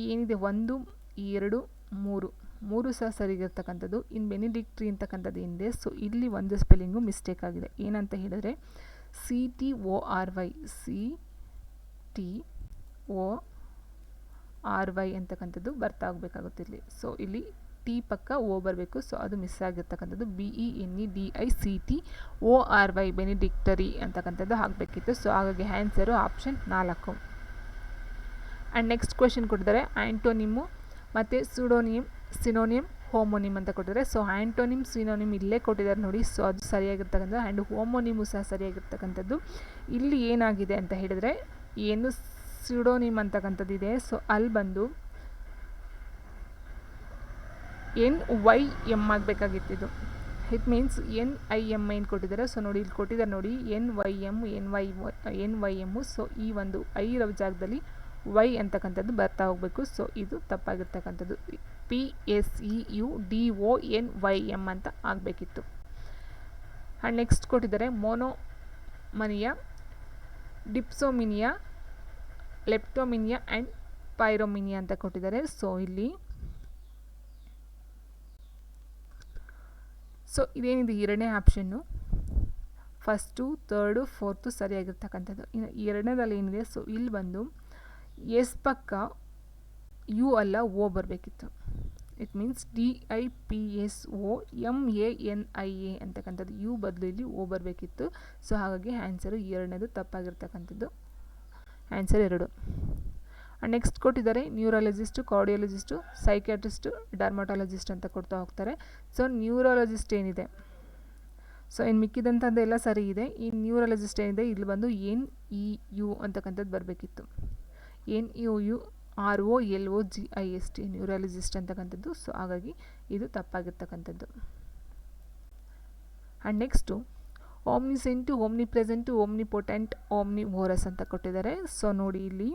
ಏನಿದೆ 1, 2, 3 ಸಹ ಸರಿಗಿರ್ತಕ್ಕಂಥದ್ದು. ಇನ್ನು ಬೆನಿಡಿಕ್ಟ್ರಿ ಅಂತಕ್ಕಂಥದ್ದು ಏನಿದೆ, ಸೊ ಇಲ್ಲಿ ಒಂದು ಸ್ಪೆಲ್ಲಿಂಗು ಮಿಸ್ಟೇಕ್ ಆಗಿದೆ. ಏನಂತ ಹೇಳಿದ್ರೆ CTORY ಅಂತಕ್ಕಂಥದ್ದು ಬರ್ತಾ ಹೋಗ್ಬೇಕಾಗುತ್ತೆ ಇಲ್ಲಿ. ಸೊ ಇಲ್ಲಿ ಟಿ ಪಕ್ಕ ಓ ಬರಬೇಕು. ಸೊ ಅದು ಮಿಸ್ ಆಗಿರ್ತಕ್ಕಂಥದ್ದು. BENEDICTORY ಬೆನಿಡಿಕ್ಟರಿ ಅಂತಕ್ಕಂಥದ್ದು ಆಗಬೇಕಿತ್ತು. ಸೊ ಹಾಗಾಗಿ answer option 4. And next question ಕೊಟ್ಟಿದ್ದಾರೆ ಆ್ಯಂಟೋನಿಮು ಮತ್ತು ಸುಡೋನಿಮ್, ಸಿನೋನಿಮ್, ಹೋಮೋನಿಮ್ ಅಂತ ಕೊಟ್ಟಿದ್ದಾರೆ. ಸೊ ಆ್ಯಂಟೋನಿಮ್, ಸಿನೋನಿಮ್ ಇಲ್ಲೇ ಕೊಟ್ಟಿದ್ದಾರೆ ನೋಡಿ. ಸೊ ಅದು ಸರಿಯಾಗಿರ್ತಕ್ಕಂಥದ್ದು. ಆ್ಯಂಡ್ ಹೋಮೋನಿಮು ಸಹ ಸರಿಯಾಗಿರ್ತಕ್ಕಂಥದ್ದು. ಇಲ್ಲಿ ಏನಾಗಿದೆ ಅಂತ ಹೇಳಿದರೆ ಏನು ಸುಡೋನಿಮ್ ಅಂತಕ್ಕಂಥದ್ದು ಇದೆ. ಸೊ ಅಲ್ಲಿ ಬಂದು NYM ಆಗಬೇಕಾಗಿತ್ತು. ಇಟ್ ಮೀನ್ಸ್ NIM ಏನು ಕೊಟ್ಟಿದ್ದಾರೆ. ಸೊ ನೋಡಿ ಇಲ್ಲಿ ಕೊಟ್ಟಿದ್ದಾರೆ ನೋಡಿ NYM. ಸೊ ಈ ಒಂದು ಐ ಇರೋ ಜಾಗದಲ್ಲಿ ವೈ ಅಂತಕ್ಕಂಥದ್ದು ಬರ್ತಾ ಹೋಗಬೇಕು. ಸೊ ಇದು ತಪ್ಪಾಗಿರ್ತಕ್ಕಂಥದ್ದು. PSEUDONYM ಅಂತ ಆಗಬೇಕಿತ್ತು. ಆ್ಯಂಡ್ ನೆಕ್ಸ್ಟ್ ಕೊಟ್ಟಿದ್ದಾರೆ ಮೋನೋಮನಿಯಾ, ಡಿಪ್ಸೋಮಿನಿಯಾ, ಲೆಪ್ಟೋಮಿನಿಯಾ ಆ್ಯಂಡ್ ಪೈರೋಮಿನಿಯಾ ಅಂತ ಕೊಟ್ಟಿದ್ದಾರೆ. ಸೊ ಇಲ್ಲಿ ಸೊ ಇದೇನಿದೆ 2ನೇ ಆಪ್ಷನ್ನು, ಫಸ್ಟು, 3, 4 ಸರಿಯಾಗಿರ್ತಕ್ಕಂಥದ್ದು. ಇನ್ನು 2ನೇದಲ್ಲಿ ಏನಿದೆ, ಸೊ ಇಲ್ಲಿ ಬಂದು ಎಸ್ ಪಕ್ಕ ಯು ಅಲ್ಲ ಓ ಬರಬೇಕಿತ್ತು. ಇಟ್ ಮೀನ್ಸ್ DIPSOMANIA ಅಂತಕ್ಕಂಥದ್ದು ಯು ಬದಲು ಇಲ್ಲಿ ಓ ಬರಬೇಕಿತ್ತು. ಸೊ ಹಾಗಾಗಿ ಆನ್ಸರು 2ನೇದು ತಪ್ಪಾಗಿರ್ತಕ್ಕಂಥದ್ದು. ಆನ್ಸರ್ 2. ನೆಕ್ಸ್ಟ್ ಕೊಟ್ಟಿದ್ದಾರೆ ನ್ಯೂರಾಲಜಿಸ್ಟು, ಕಾರ್ಡಿಯಾಲಜಿಸ್ಟು, ಸೈಕ್ಯಾಟ್ರಿಸ್ಟು, ಡರ್ಮಟಾಲಜಿಸ್ಟ್ ಅಂತ ಕೊಡ್ತಾ ಹೋಗ್ತಾರೆ. ಸೊ ನ್ಯೂರಾಲಜಿಸ್ಟ್ ಏನಿದೆ, ಸೊ ಇನ್ನು ಮಿಕ್ಕಿದಂಥದ್ದು ಎಲ್ಲ ಸರಿ ಇದೆ. ಈ ನ್ಯೂರಾಲಜಿಸ್ಟ್ ಏನಿದೆ ಇಲ್ಲಿ ಬಂದು NEU ಅಂತಕ್ಕಂಥದ್ದು ಬರಬೇಕಿತ್ತು. NEUROLOGIST ನ್ಯೂರಾಲಜಿಸ್ಟ್ ಅಂತಕ್ಕಂಥದ್ದು. ಸೊ ಹಾಗಾಗಿ ಇದು ತಪ್ಪಾಗಿರ್ತಕ್ಕಂಥದ್ದು. ಆ್ಯಂಡ್ ನೆಕ್ಸ್ಟು ಓಮ್ನಿಸೆಂಟು, ಓಮ್ನಿ ಪ್ರೆಸೆಂಟು, ಓಮ್ನಿಪೊಟೆಂಟ್, ಓಮ್ನಿವೋರಸ್ ಅಂತ ಕೊಟ್ಟಿದ್ದಾರೆ. ಸೊ ನೋಡಿ ಇಲ್ಲಿ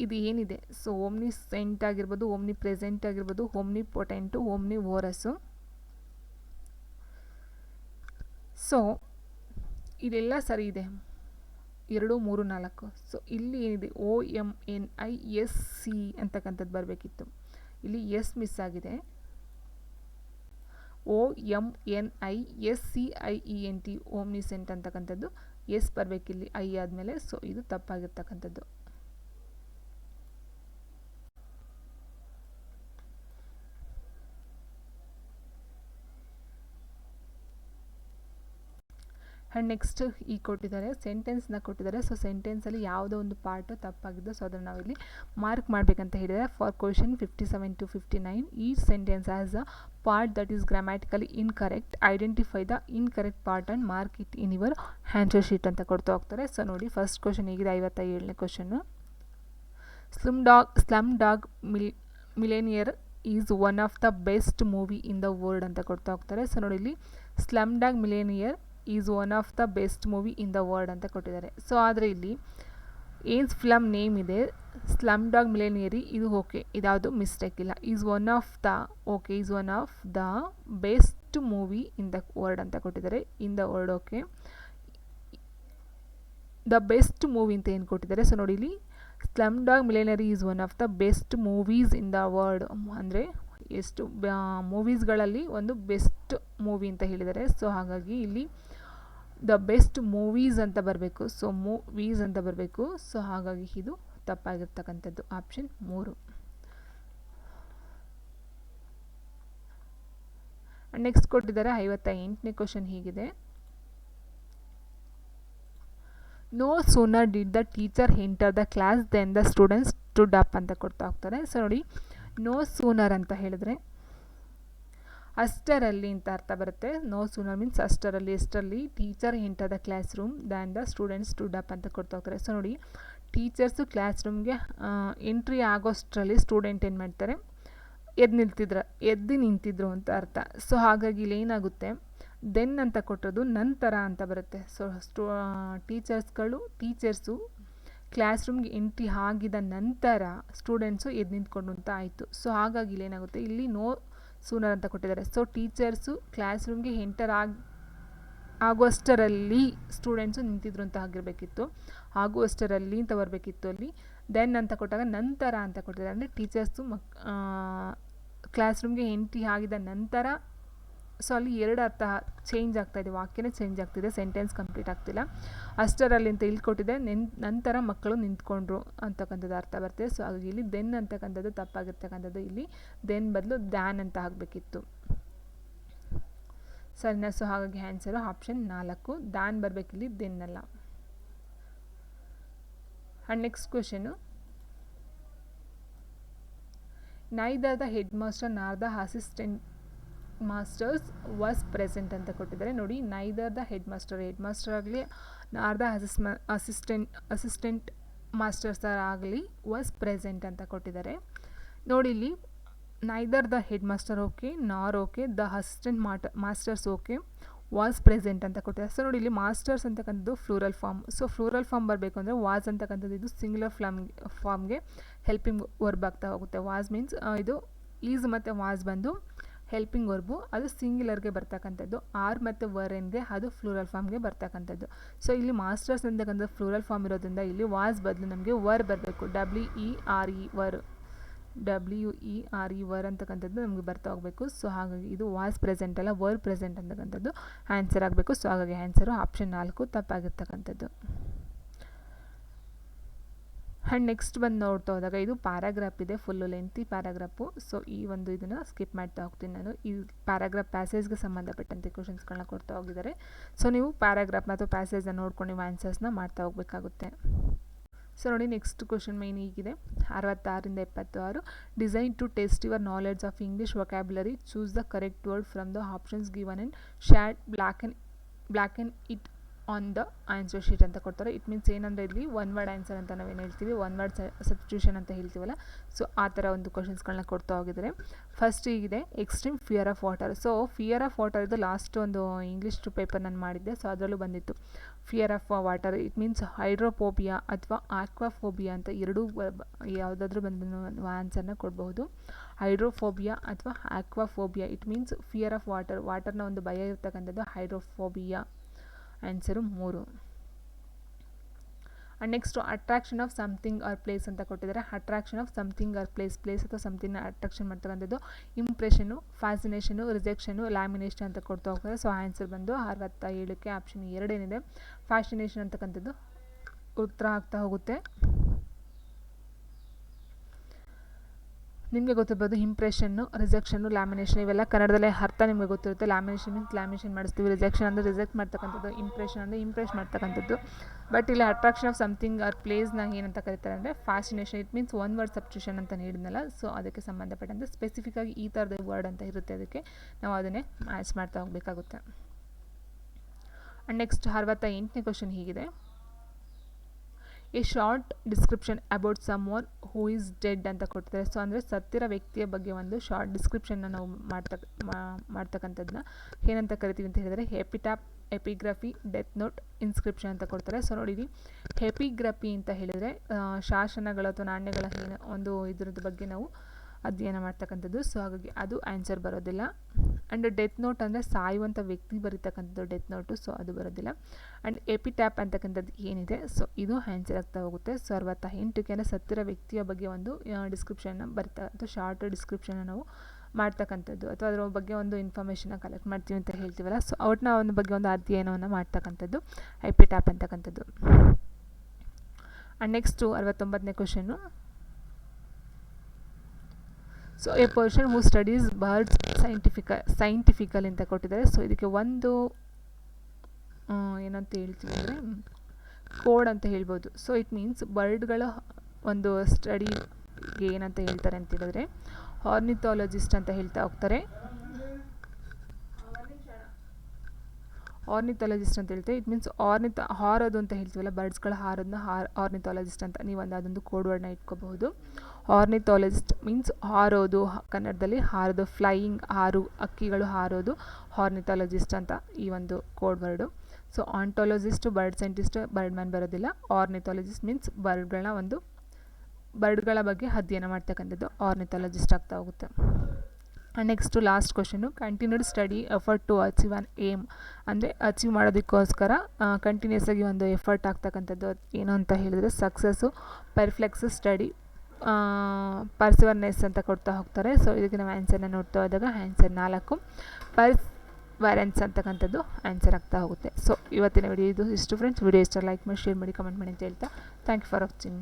ಇದು ಏನಿದೆ, ಸೊ ಓಮ್ನಿಸೆಂಟ್ ಆಗಿರ್ಬೋದು, ಓಮ್ನಿ ಪ್ರೆಸೆಂಟ್ ಆಗಿರ್ಬೋದು, ಓಮ್ನಿಪೊಟೆಂಟು, ಓಮ್ನಿವೋರಸ್ಸು. ಸೊ ಇದೆಲ್ಲ ಸರಿ ಇದೆ, 2, 3, 4. ಸೊ ಇಲ್ಲಿ ಏನಿದೆ OMNISC ಅಂತಕ್ಕಂಥದ್ದು ಬರಬೇಕಿತ್ತು. ಇಲ್ಲಿ ಎಸ್ ಮಿಸ್ ಆಗಿದೆ. OMNISCIENT ಓಮ್ನಿಸೆಂಟ್ ಅಂತಕ್ಕಂಥದ್ದು ಎಸ್ ಬರಬೇಕಿಲ್ಲಿ ಐ ಆದಮೇಲೆ. ಸೊ ಇದು ತಪ್ಪಾಗಿರ್ತಕ್ಕಂಥದ್ದು. ಆ್ಯಂಡ್ ನೆಕ್ಸ್ಟ್ ಈಗ ಕೊಟ್ಟಿದ್ದಾರೆ ಸೆಂಟೆನ್ಸ್ನ ಕೊಟ್ಟಿದ್ದಾರೆ. ಸೊ ಸೆಂಟೆನ್ಸಲ್ಲಿ ಯಾವುದೋ ಒಂದು ಪಾರ್ಟು ತಪ್ಪಾಗಿದ್ದು, ಸೊ ಅದನ್ನು ನಾವಿಲ್ಲಿ ಮಾರ್ಕ್ ಮಾಡಬೇಕಂತ ಹೇಳಿದರೆ for question 57 to 59 each sentence has a part that is grammatically incorrect, identify the incorrect part and mark it in your answer sheet ಅಂತ ಕೊಡ್ತಾ ಹೋಗ್ತಾರೆ. ಸೊ ನೋಡಿ ಫಸ್ಟ್ ಕ್ವೆಶ್ಚನ್ ಹೇಗಿದೆ, 57ನೇ ಕ್ವೆಶ್ಚನ್ನು. Slumdog Millionaire is one of the best movie in the world ಅಂತ ಕೊಡ್ತಾ ಹೋಗ್ತಾರೆ. ಸೊ ನೋಡಿ ಇಲ್ಲಿ Slumdog Millionaire is one of the best movie in the world ಅಂತ ಕೊಟ್ಟಿದ್ದಾರೆ. ಸೊ ಆದರೆ ಇಲ್ಲಿ ಏನು ಫಿಲಮ್ ನೇಮ್ ಇದೆ ಸ್ಲಮ್ ಡಾಗ್ ಮಿಲೇನಿಯರಿ, ಇದು ಓಕೆ, ಇದ್ಯಾವುದು ಮಿಸ್ಟೇಕ್ ಇಲ್ಲ. Is one of the okay is one of the best movie in the world ಅಂತ ಕೊಟ್ಟಿದ್ದಾರೆ. In the world okay, the best movie ಅಂತ ಏನು ಕೊಟ್ಟಿದ್ದಾರೆ. ಸೊ ನೋಡಿ ಇಲ್ಲಿ Slumdog Millionaire is one of the best movies in the world, ಅಂದರೆ ಎಷ್ಟು ಮೂವೀಸ್ಗಳಲ್ಲಿ ಒಂದು ಬೆಸ್ಟ್ ಮೂವಿ ಅಂತ ಹೇಳಿದ್ದಾರೆ. ಸೊ ಹಾಗಾಗಿ ಇಲ್ಲಿ ದ ಬೆಸ್ಟ್ ಮೂವೀಸ್ ಅಂತ ಬರಬೇಕು. ಸೊ ಮೂವೀಸ್ ಅಂತ ಬರಬೇಕು. ಸೊ ಹಾಗಾಗಿ ಇದು ತಪ್ಪಾಗಿರ್ತಕ್ಕಂಥದ್ದು ಆಪ್ಷನ್ 3. ನೆಕ್ಸ್ಟ್ ಕೊಟ್ಟಿದ್ದಾರೆ 58ನೇ ಕ್ವಶನ್ ಹೀಗಿದೆ. No sooner did the teacher enter the class then the students stood up ಅಂತ ಕೊಡ್ತಾ ಹೋಗ್ತಾರೆ. ಸೊ ನೋಡಿ ನೋ ಸೂನರ್ ಅಂತ ಹೇಳಿದ್ರೆ ಅಷ್ಟರಲ್ಲಿ ಅಂತ ಅರ್ಥ ಬರುತ್ತೆ. ನೋ ಸೂನರ್ ಮೀನ್ಸ್ ಅಷ್ಟರಲ್ಲಿ, ಎಷ್ಟರಲ್ಲಿ teacher enter the classroom than the students stood up ಅಂತ ಕೊಡ್ತಾ ಹೋಗ್ತಾರೆ. ಸೊ ನೋಡಿ ಟೀಚರ್ಸು ಕ್ಲಾಸ್ ರೂಮ್ಗೆ ಎಂಟ್ರಿ ಆಗೋಷ್ಟರಲ್ಲಿ ಸ್ಟೂಡೆಂಟ್ ಏನು ಮಾಡ್ತಾರೆ, ಎದ್ದು ನಿಂತಿದ್ರು ಅಂತ ಅರ್ಥ. ಸೊ ಹಾಗಾಗಿ ಇಲ್ಲಿ ಏನಾಗುತ್ತೆ, ದೆನ್ ಅಂತ ಕೊಟ್ಟದ್ದು ನಂತರ ಅಂತ ಬರುತ್ತೆ. ಸೊ ಟೀಚರ್ಸು ಕ್ಲಾಸ್ ರೂಮ್ಗೆ ಎಂಟ್ರಿ ಆಗಿದ ನಂತರ ಸ್ಟೂಡೆಂಟ್ಸು ಎದ್ದು ನಿಂತ್ಕೊಂಡು ಅಂತ ಆಯಿತು. ಸೊ ಹಾಗಾಗಿ ಇಲ್ಲಿ ಏನಾಗುತ್ತೆ, ಇಲ್ಲಿ ನೋ ಸೂನರ್ ಅಂತ ಕೊಟ್ಟಿದ್ದಾರೆ. ಸೊ ಟೀಚರ್ಸು ಕ್ಲಾಸ್ ರೂಮ್ಗೆ ಎಂಟರ್ ಆಗುವಷ್ಟರಲ್ಲಿ ಸ್ಟೂಡೆಂಟ್ಸು ನಿಂತಿದ್ರು ಅಂತ ಆಗಿರಬೇಕಿತ್ತು, ಆಗುವಷ್ಟರಲ್ಲಿ ಅಂತ ಬರಬೇಕಿತ್ತು. ಅಲ್ಲಿ ದೆನ್ ಅಂತ ಕೊಟ್ಟಾಗ ನಂತರ ಅಂತ ಕೊಟ್ಟಿದ್ದಾರೆ, ಅಂದರೆ ಟೀಚರ್ಸು ಕ್ಲಾಸ್ ರೂಮ್ಗೆ ಎಂಟ್ರಿ ಆಗಿದ ನಂತರ. ಸೊ ಅಲ್ಲಿ ಎರಡು ಅರ್ಥ ಚೇಂಜ್ ಆಗ್ತಾಯಿದೆ, ವಾಕ್ಯನೇ ಚೇಂಜ್ ಆಗ್ತಿದೆ, ಸೆಂಟೆನ್ಸ್ ಕಂಪ್ಲೀಟ್ ಆಗ್ತಿಲ್ಲ. ಅಷ್ಟರಲ್ಲಿ ಅಂತ ಇಲ್ಲಿ ಕೊಟ್ಟಿದೆ, ನಂತರ ಮಕ್ಕಳು ನಿಂತ್ಕೊಂಡ್ರು ಅಂತಕ್ಕಂಥದ್ದು ಅರ್ಥ ಬರ್ತದೆ. ಸೊ ಹಾಗಾಗಿ ಇಲ್ಲಿ ದೆನ್ ಅಂತಕ್ಕಂಥದ್ದು ತಪ್ಪಾಗಿರ್ತಕ್ಕಂಥದ್ದು, ಇಲ್ಲಿ ದೆನ್ ಬದಲು ದ್ಯಾನ್ ಅಂತ ಆಗಬೇಕಿತ್ತು. ಸರಿನಾ? ಸೊ ಹಾಗಾಗಿ ಆನ್ಸರು ಆಪ್ಷನ್ 4, ದ್ಯಾನ್ ಬರಬೇಕಿಲ್ಲಿ, ದೆನ್ ಅಲ್ಲ. And next question, neither the headmaster nor the assistant masters was present ಅಂತ ಕೊಟ್ಟಿದ್ದಾರೆ. ನೋಡಿ ನೈದರ್ ದ ಹೆಡ್ ಮಾಸ್ಟರ್ ಆಗಲಿ ನಾರ್ ದ ಅಸಿಸ್ಟೆಂಟ್ ಮಾಸ್ಟರ್ಸ್ ಆಗಲಿ ವಾಸ್ ಪ್ರೆಸೆಂಟ್ ಅಂತ ಕೊಟ್ಟಿದ್ದಾರೆ. ನೋಡಿ ಇಲ್ಲಿ neither the headmaster okay, nor okay, the assistant masters okay, was present ಅಂತ ಕೊಟ್ಟಿದ್ದಾರೆ. ಸೊ ನೋಡಿ ಇಲ್ಲಿ ಮಾಸ್ಟರ್ಸ್ ಅಂತಕ್ಕಂಥದ್ದು plural form. So plural form ಬರಬೇಕು ಅಂದರೆ ವಾಸ್ ಅಂತಕ್ಕಂಥದ್ದು ಇದು ಸಿಂಗ್ಯುಲರ್ ಫಾರ್ಮ್ಗೆ ಹೆಲ್ಪಿಂಗ್ ವರ್ಬ್ ಆಗ್ತಾ ಹೋಗುತ್ತೆ. ವಾಸ್ ಮೀನ್ಸ್ ಇದು ಈಸ್ ಮತ್ತು ವಾಸ್ ಬಂದು ಹೆಲ್ಪಿಂಗ್ ವರ್ಬು, ಅದು ಸಿಂಗ್ಯುಲರ್ಗೆ ಬರ್ತಕ್ಕಂಥದ್ದು. ಆರ್ ಮತ್ತು ವರ್ ಏನಿದೆ ಅದು ಫ್ಲೂರಲ್ ಫಾರ್ಮ್ಗೆ ಬರ್ತಕ್ಕಂಥದ್ದು. ಸೊ ಇಲ್ಲಿ ಮಾಸ್ಟರ್ಸ್ ಅಂತಕ್ಕಂಥದ್ದು ಫ್ಲೂರಲ್ ಫಾರ್ಮ್ ಇರೋದ್ರಿಂದ ಇಲ್ಲಿ ವಾಸ್ ಬದಲು ನಮಗೆ ವರ್ ಬರಬೇಕು. WERE ವರ್ ಅಂತಕ್ಕಂಥದ್ದು ನಮಗೆ ಬರ್ತಾ ಹೋಗಬೇಕು. ಸೊ ಹಾಗಾಗಿ ಇದು ವಾಸ್ ಪ್ರೆಸೆಂಟ್ ಅಲ್ಲ, ವರ್ ಪ್ರೆಸೆಂಟ್ ಅಂತಕ್ಕಂಥದ್ದು ಆನ್ಸರ್ ಆಗಬೇಕು. ಸೊ ಹಾಗಾಗಿ ಆನ್ಸರು ಆಪ್ಷನ್ 4 ತಪ್ಪಾಗಿರ್ತಕ್ಕಂಥದ್ದು. ಆ್ಯಂಡ್ ನೆಕ್ಸ್ಟ್ ಬಂದು ನೋಡ್ತಾ ಹೋದಾಗ ಇದು ಪ್ಯಾರಾಗ್ರಾಫ್ ಇದೆ, ಫುಲ್ಲು ಲೆಂತಿ ಪ್ಯಾರಾಗ್ರಾಫು. ಸೊ ಈ ಒಂದು ಇದನ್ನು ಸ್ಕಿಪ್ ಮಾಡ್ತಾ ಹೋಗ್ತೀನಿ ನಾನು. ಈ ಪ್ಯಾರಾಗ್ರಾಫ್ ಪ್ಯಾಸೇಜ್ಗೆ ಸಂಬಂಧಪಟ್ಟಂತೆ ಕ್ವಶನ್ಸ್ಗಳನ್ನ ಕೊಡ್ತಾ ಹೋಗಿದ್ದಾರೆ. ಸೊ ನೀವು ಪ್ಯಾರಾಗ್ರಾಫ್ ಮತ್ತು ಪ್ಯಾಸೇಜನ್ನ ನೋಡ್ಕೊಂಡು ನೀವು ಆನ್ಸರ್ಸ್ನ ಮಾಡ್ತಾ ಹೋಗಬೇಕಾಗುತ್ತೆ. ಸೊ ನೋಡಿ ನೆಕ್ಸ್ಟ್ ಕ್ವಶನ್ ಮೇನ್ ಹೀಗಿದೆ, 66ರಿಂದ 76. Designed to test your knowledge of English vocabulary, choose the correct word from the options given and shade black it on the answer sheet ಅಂತ ಕೊಡ್ತಾರೆ. ಇಟ್ ಮೀನ್ಸ್ ಏನಂದರೆ ಇಲ್ಲಿ ಒನ್ ವರ್ಡ್ ಆನ್ಸರ್ ಅಂತ ನಾವೇನು ಹೇಳ್ತೀವಿ, one word substitution ಅಂತ ಹೇಳ್ತೀವಲ್ಲ. So ಆ ಥರ ಒಂದು ಕ್ವಶನ್ಸ್ಗಳನ್ನ ಕೊಡ್ತಾ ಹೋಗಿದ್ದಾರೆ. ಫಸ್ಟ್ ಹೀಗಿದೆ, extreme fear of water. So fear of water ಇದು ಲಾಸ್ಟ್ ಒಂದು ಇಂಗ್ಲೀಷ್ ಪೇಪರ್ ನಾನು ಮಾಡಿದ್ದೆ. ಸೊ ಅದರಲ್ಲೂ ಬಂದಿತ್ತು fear of water. It means hydrophobia ಅಥವಾ ಆಕ್ವಾಫೋಬಿಯಾ ಅಂತ ಎರಡೂ ಯಾವುದಾದ್ರೂ ಬಂದು ಆನ್ಸರ್ನ ಕೊಡಬಹುದು. ಹೈಡ್ರೋಫೋಬಿಯಾ ಅಥವಾ ಆಕ್ವಾಫೋಬಿಯಾ, ಇಟ್ ಮೀನ್ಸ್ ಫಿಯರ್ ಆಫ್ ವಾಟರ್ನ ಒಂದು ಭಯ ಇರ್ತಕ್ಕಂಥದ್ದು hydrophobia. Answer 3. And next attraction of something R place ಅಂತ ಕೊಟ್ಟಿದ್ದಾರೆ. Attraction of something R place ಅಥವಾ ಸಮಥಿಂಗ್ನ ಅಟ್ರಾಕ್ಷನ್ ಮಾಡ್ತಕ್ಕಂಥದ್ದು ಇಂಪ್ರೆಷನು, ಫ್ಯಾಸಿನೇಷನು, ರಿಜೆಕ್ಷನು, ಲ್ಯಾಮಿನೇಷನ್ ಅಂತ ಕೊಡ್ತಾ ಹೋಗ್ತಾರೆ. ಸೊ ಆನ್ಸರ್ ಬಂದು 67ಕ್ಕೆ ಆಪ್ಷನ್ 2 ಏನಿದೆ ಫ್ಯಾಸಿನೇಷನ್ ಅಂತಕ್ಕಂಥದ್ದು ಉತ್ತರ ಆಗ್ತಾ ಹೋಗುತ್ತೆ. ನಿಮಗೆ ಗೊತ್ತಿರ್ಬೋದು ಇಂಪ್ರೆಷನ್ನು, ರಿಜೆಕ್ಷನ್ನು, ಲ್ಯಾಮಿನೇಷನ್ ಇವೆಲ್ಲ ಕನ್ನಡದಲ್ಲೇ ಅರ್ಥ ನಿಮಗೆ ಗೊತ್ತಿರುತ್ತೆ. ಲ್ಯಾಮಿನೇಷನ್ ಮೀನ್ಸ್ ಲ್ಯಾಮಿನೇಷನ್ ಮಾಡಿಸ್ತೀವಿ, ರಿಜೆಕ್ಷನ್ ಅಂದರೆ ರಿಜೆಕ್ಟ್ ಮಾಡ್ತಕ್ಕಂಥದ್ದು, ಇಂಪ್ರೆಷನ್ ಅಂದರೆ ಇಂಪ್ರೆಸ್ ಮಾಡ್ತಕ್ಕಂಥದ್ದು. ಬಟ್ ಇಲ್ಲಿ ಅಟ್ರಾಕ್ಷನ್ ಆಫ್ ಸಮಥಿಂಗ್ ಆರ್ ಪ್ಲೇಸ್ನ ಏನಂತ ಕರೀತಾರೆ ಅಂದರೆ fascination. It means one word substitution ಅಂತ ಹೇಳಿದ್ನಲ್ಲ, ಸೊ ಅದಕ್ಕೆ ಸಂಬಂಧಪಟ್ಟಂತೆ ಸ್ಪೆಸಿಫಿಕ್ಕಾಗಿ ಈ ಥರದ ವರ್ಡ್ ಅಂತ ಇರುತ್ತೆ, ಅದಕ್ಕೆ ನಾವು ಅದನ್ನೇ ಮ್ಯಾಚ್ ಮಾಡ್ತಾ ಹೋಗಬೇಕಾಗುತ್ತೆ. ಆ್ಯಂಡ್ ನೆಕ್ಸ್ಟ್ 68ನೇ ಕ್ವಶನ್ ಹೀಗಿದೆ: a short description about someone who is dead ಅಂತ ಕೊಡ್ತಾರೆ. ಸೊ ಅಂದರೆ ಸತ್ತಿರೋ ವ್ಯಕ್ತಿಯ ಬಗ್ಗೆ ಒಂದು ಶಾರ್ಟ್ ಡಿಸ್ಕ್ರಿಪ್ಷನ್ನ ನಾವು ಮಾಡ್ತಕ್ಕಂಥದ್ದನ್ನ ಏನಂತ ಕರಿತೀವಿ ಅಂತ ಹೇಳಿದರೆ ಎಪಿಟಾಪ್, ಎಪಿಗ್ರಫಿ, ಡೆತ್ ನೋಟ್, ಇನ್ಸ್ಕ್ರಿಪ್ಷನ್ ಅಂತ ಕೊಡ್ತಾರೆ. ಸೊ ನೋಡಿ, ಎಪಿಗ್ರಫಿ ಅಂತ ಹೇಳಿದರೆ ಶಾಸನಗಳು ಅಥವಾ ನಾಣ್ಯಗಳ ಒಂದು ಇದರದ ಬಗ್ಗೆ ನಾವು ಅಧ್ಯಯನ ಮಾಡ್ತಕ್ಕಂಥದ್ದು. ಸೊ ಹಾಗಾಗಿ ಅದು ಆನ್ಸರ್ ಬರೋದಿಲ್ಲ. ಆ್ಯಂಡ್ ಡೆತ್ ನೋಟ್ ಅಂದರೆ ಸಾಯುವಂಥ ವ್ಯಕ್ತಿ ಬರೀತಕ್ಕಂಥದ್ದು ಡೆತ್ ನೋಟು, ಸೊ ಅದು ಬರೋದಿಲ್ಲ. ಆ್ಯಂಡ್ ಎಪಿಟ್ಯಾಪ್ ಅಂತಕ್ಕಂಥದ್ದು ಏನಿದೆ, ಸೊ ಇದು ಆನ್ಸರ್ ಆಗ್ತಾ ಹೋಗುತ್ತೆ. ಸೊ 68ಕ್ಕೆ ಅಂದರೆ ಸತ್ತಿರೋ ವ್ಯಕ್ತಿಯ ಬಗ್ಗೆ ಒಂದು ಡಿಸ್ಕ್ರಿಪ್ಷನ್ನ ಬರಿತಾ ಅಥವಾ ಶಾರ್ಟ್ ಡಿಸ್ಕ್ರಿಪ್ಷನ್ನ ನಾವು ಮಾಡ್ತಕ್ಕಂಥದ್ದು ಅಥವಾ ಅದರ ಬಗ್ಗೆ ಒಂದು ಇನ್ಫಾರ್ಮೇಷನ್ನ ಕಲೆಕ್ಟ್ ಮಾಡ್ತೀವಿ ಅಂತ ಹೇಳ್ತೀವಲ್ಲ, ಸೊ ಅವ್ರನ್ನ ಒಂದು ಬಗ್ಗೆ ಒಂದು ಅಧ್ಯಯನವನ್ನು ಮಾಡ್ತಕ್ಕಂಥದ್ದು ಎಪಿಟ್ಯಾಪ್ ಅಂತಕ್ಕಂಥದ್ದು. ಆ್ಯಂಡ್ ನೆಕ್ಸ್ಟು 69ನೇ ಕ್ವಶನ್ನು: so a person who studies birds scientifical ಅಂತ ಕೊಟ್ಟಿದ್ದಾರೆ. ಸೊ ಇದಕ್ಕೆ ಒಂದು ಏನಂತ ಹೇಳ್ತೀವಿ ಅಂದರೆ ಕೋಡ್ ಅಂತ ಹೇಳ್ಬೋದು. ಸೊ ಇಟ್ ಮೀನ್ಸ್ ಬರ್ಡ್ಗಳ ಒಂದು ಸ್ಟಡಿಗೆ ಏನಂತ ಹೇಳ್ತಾರೆ ಅಂತ ಹೇಳಿದ್ರೆ ಆರ್ನಿಥಾಲಜಿಸ್ಟ್ ಅಂತ ಹೇಳ್ತಾ ಹೋಗ್ತಾರೆ. ಆರ್ನಿಥಾಲಜಿಸ್ಟ್ ಅಂತ ಹೇಳ್ತಾರೆ. ಇಟ್ ಮೀನ್ಸ್ ಹಾರೋದು ಅಂತ ಹೇಳ್ತೀವಲ್ಲ, ಬರ್ಡ್ಸ್ಗಳ ಹಾರೋದನ್ನ ಆರ್ನಿಥಾಲಜಿಸ್ಟ್ ಅಂತ ನೀವು ಅದೊಂದು ಕೋಡ್ ವರ್ಡ್ನ ಇಟ್ಕೋಬಹುದು. ಆರ್ನಿಥಾಲಜಿಸ್ಟ್ ಮೀನ್ಸ್ ಹಾರೋದು, ಕನ್ನಡದಲ್ಲಿ ಹಾರೋದು, ಫ್ಲೈಯಿಂಗ್, ಹಕ್ಕಿಗಳು ಹಾರೋದು ಆರ್ನಿಥಾಲಜಿಸ್ಟ್ ಅಂತ ಈ ಒಂದು code word. So ontologist bird scientist, bird man ಬರೋದಿಲ್ಲ. ಆರ್ನಿಥಾಲಜಿಸ್ಟ್ ಮೀನ್ಸ್ ಬರ್ಡ್ಗಳ ಬಗ್ಗೆ ಅಧ್ಯಯನ ಮಾಡ್ತಕ್ಕಂಥದ್ದು ಆರ್ನಿಥಾಲಜಿಸ್ಟ್ ಆಗ್ತಾ ಹೋಗುತ್ತೆ. And next last question: continued study effort to achieve an aim ಅಂದರೆ ಅಚೀವ್ ಮಾಡೋದಕ್ಕೋಸ್ಕರ ಕಂಟಿನ್ಯೂಸ್ ಆಗಿ ಒಂದು ಎಫರ್ಟ್ ಆಗ್ತಕ್ಕಂಥದ್ದು ಏನು ಅಂತ ಹೇಳಿದರೆ ಸಕ್ಸಸ್ಸು, ಪರ್ಫ್ಲೆಕ್ಸ್ ಸ್ಟಡಿ, ಪರ್ಸಿವರ್ನೆಸ್ ಅಂತ ಕೊಡ್ತಾ ಹೋಗ್ತಾರೆ. ಸೊ ಇದಕ್ಕೆ ನಾವು ಆನ್ಸರ್ನ ನೋಡ್ತಾ ಹೋದಾಗ ಆನ್ಸರ್ 4 ಪರ್ಸಿವರೆನ್ಸ್ ಅಂತಕ್ಕಂಥದ್ದು ಆನ್ಸರ್ ಆಗ್ತಾ ಹೋಗುತ್ತೆ. ಸೊ ಇವತ್ತಿನ ವಿಡಿಯೋ ಇಷ್ಟು ಫ್ರೆಂಡ್ಸ್. ವಿಡಿಯೋ ಇಷ್ಟ ಲೈಕ್ ಮಾಡಿ, ಶೇರ್ ಮಾಡಿ, ಕಮೆಂಟ್ ಮಾಡಿ ಅಂತ ಹೇಳ್ತಾ ಥ್ಯಾಂಕ್ ಯು ಫಾರ್ ವಾಚಿಂಗ್.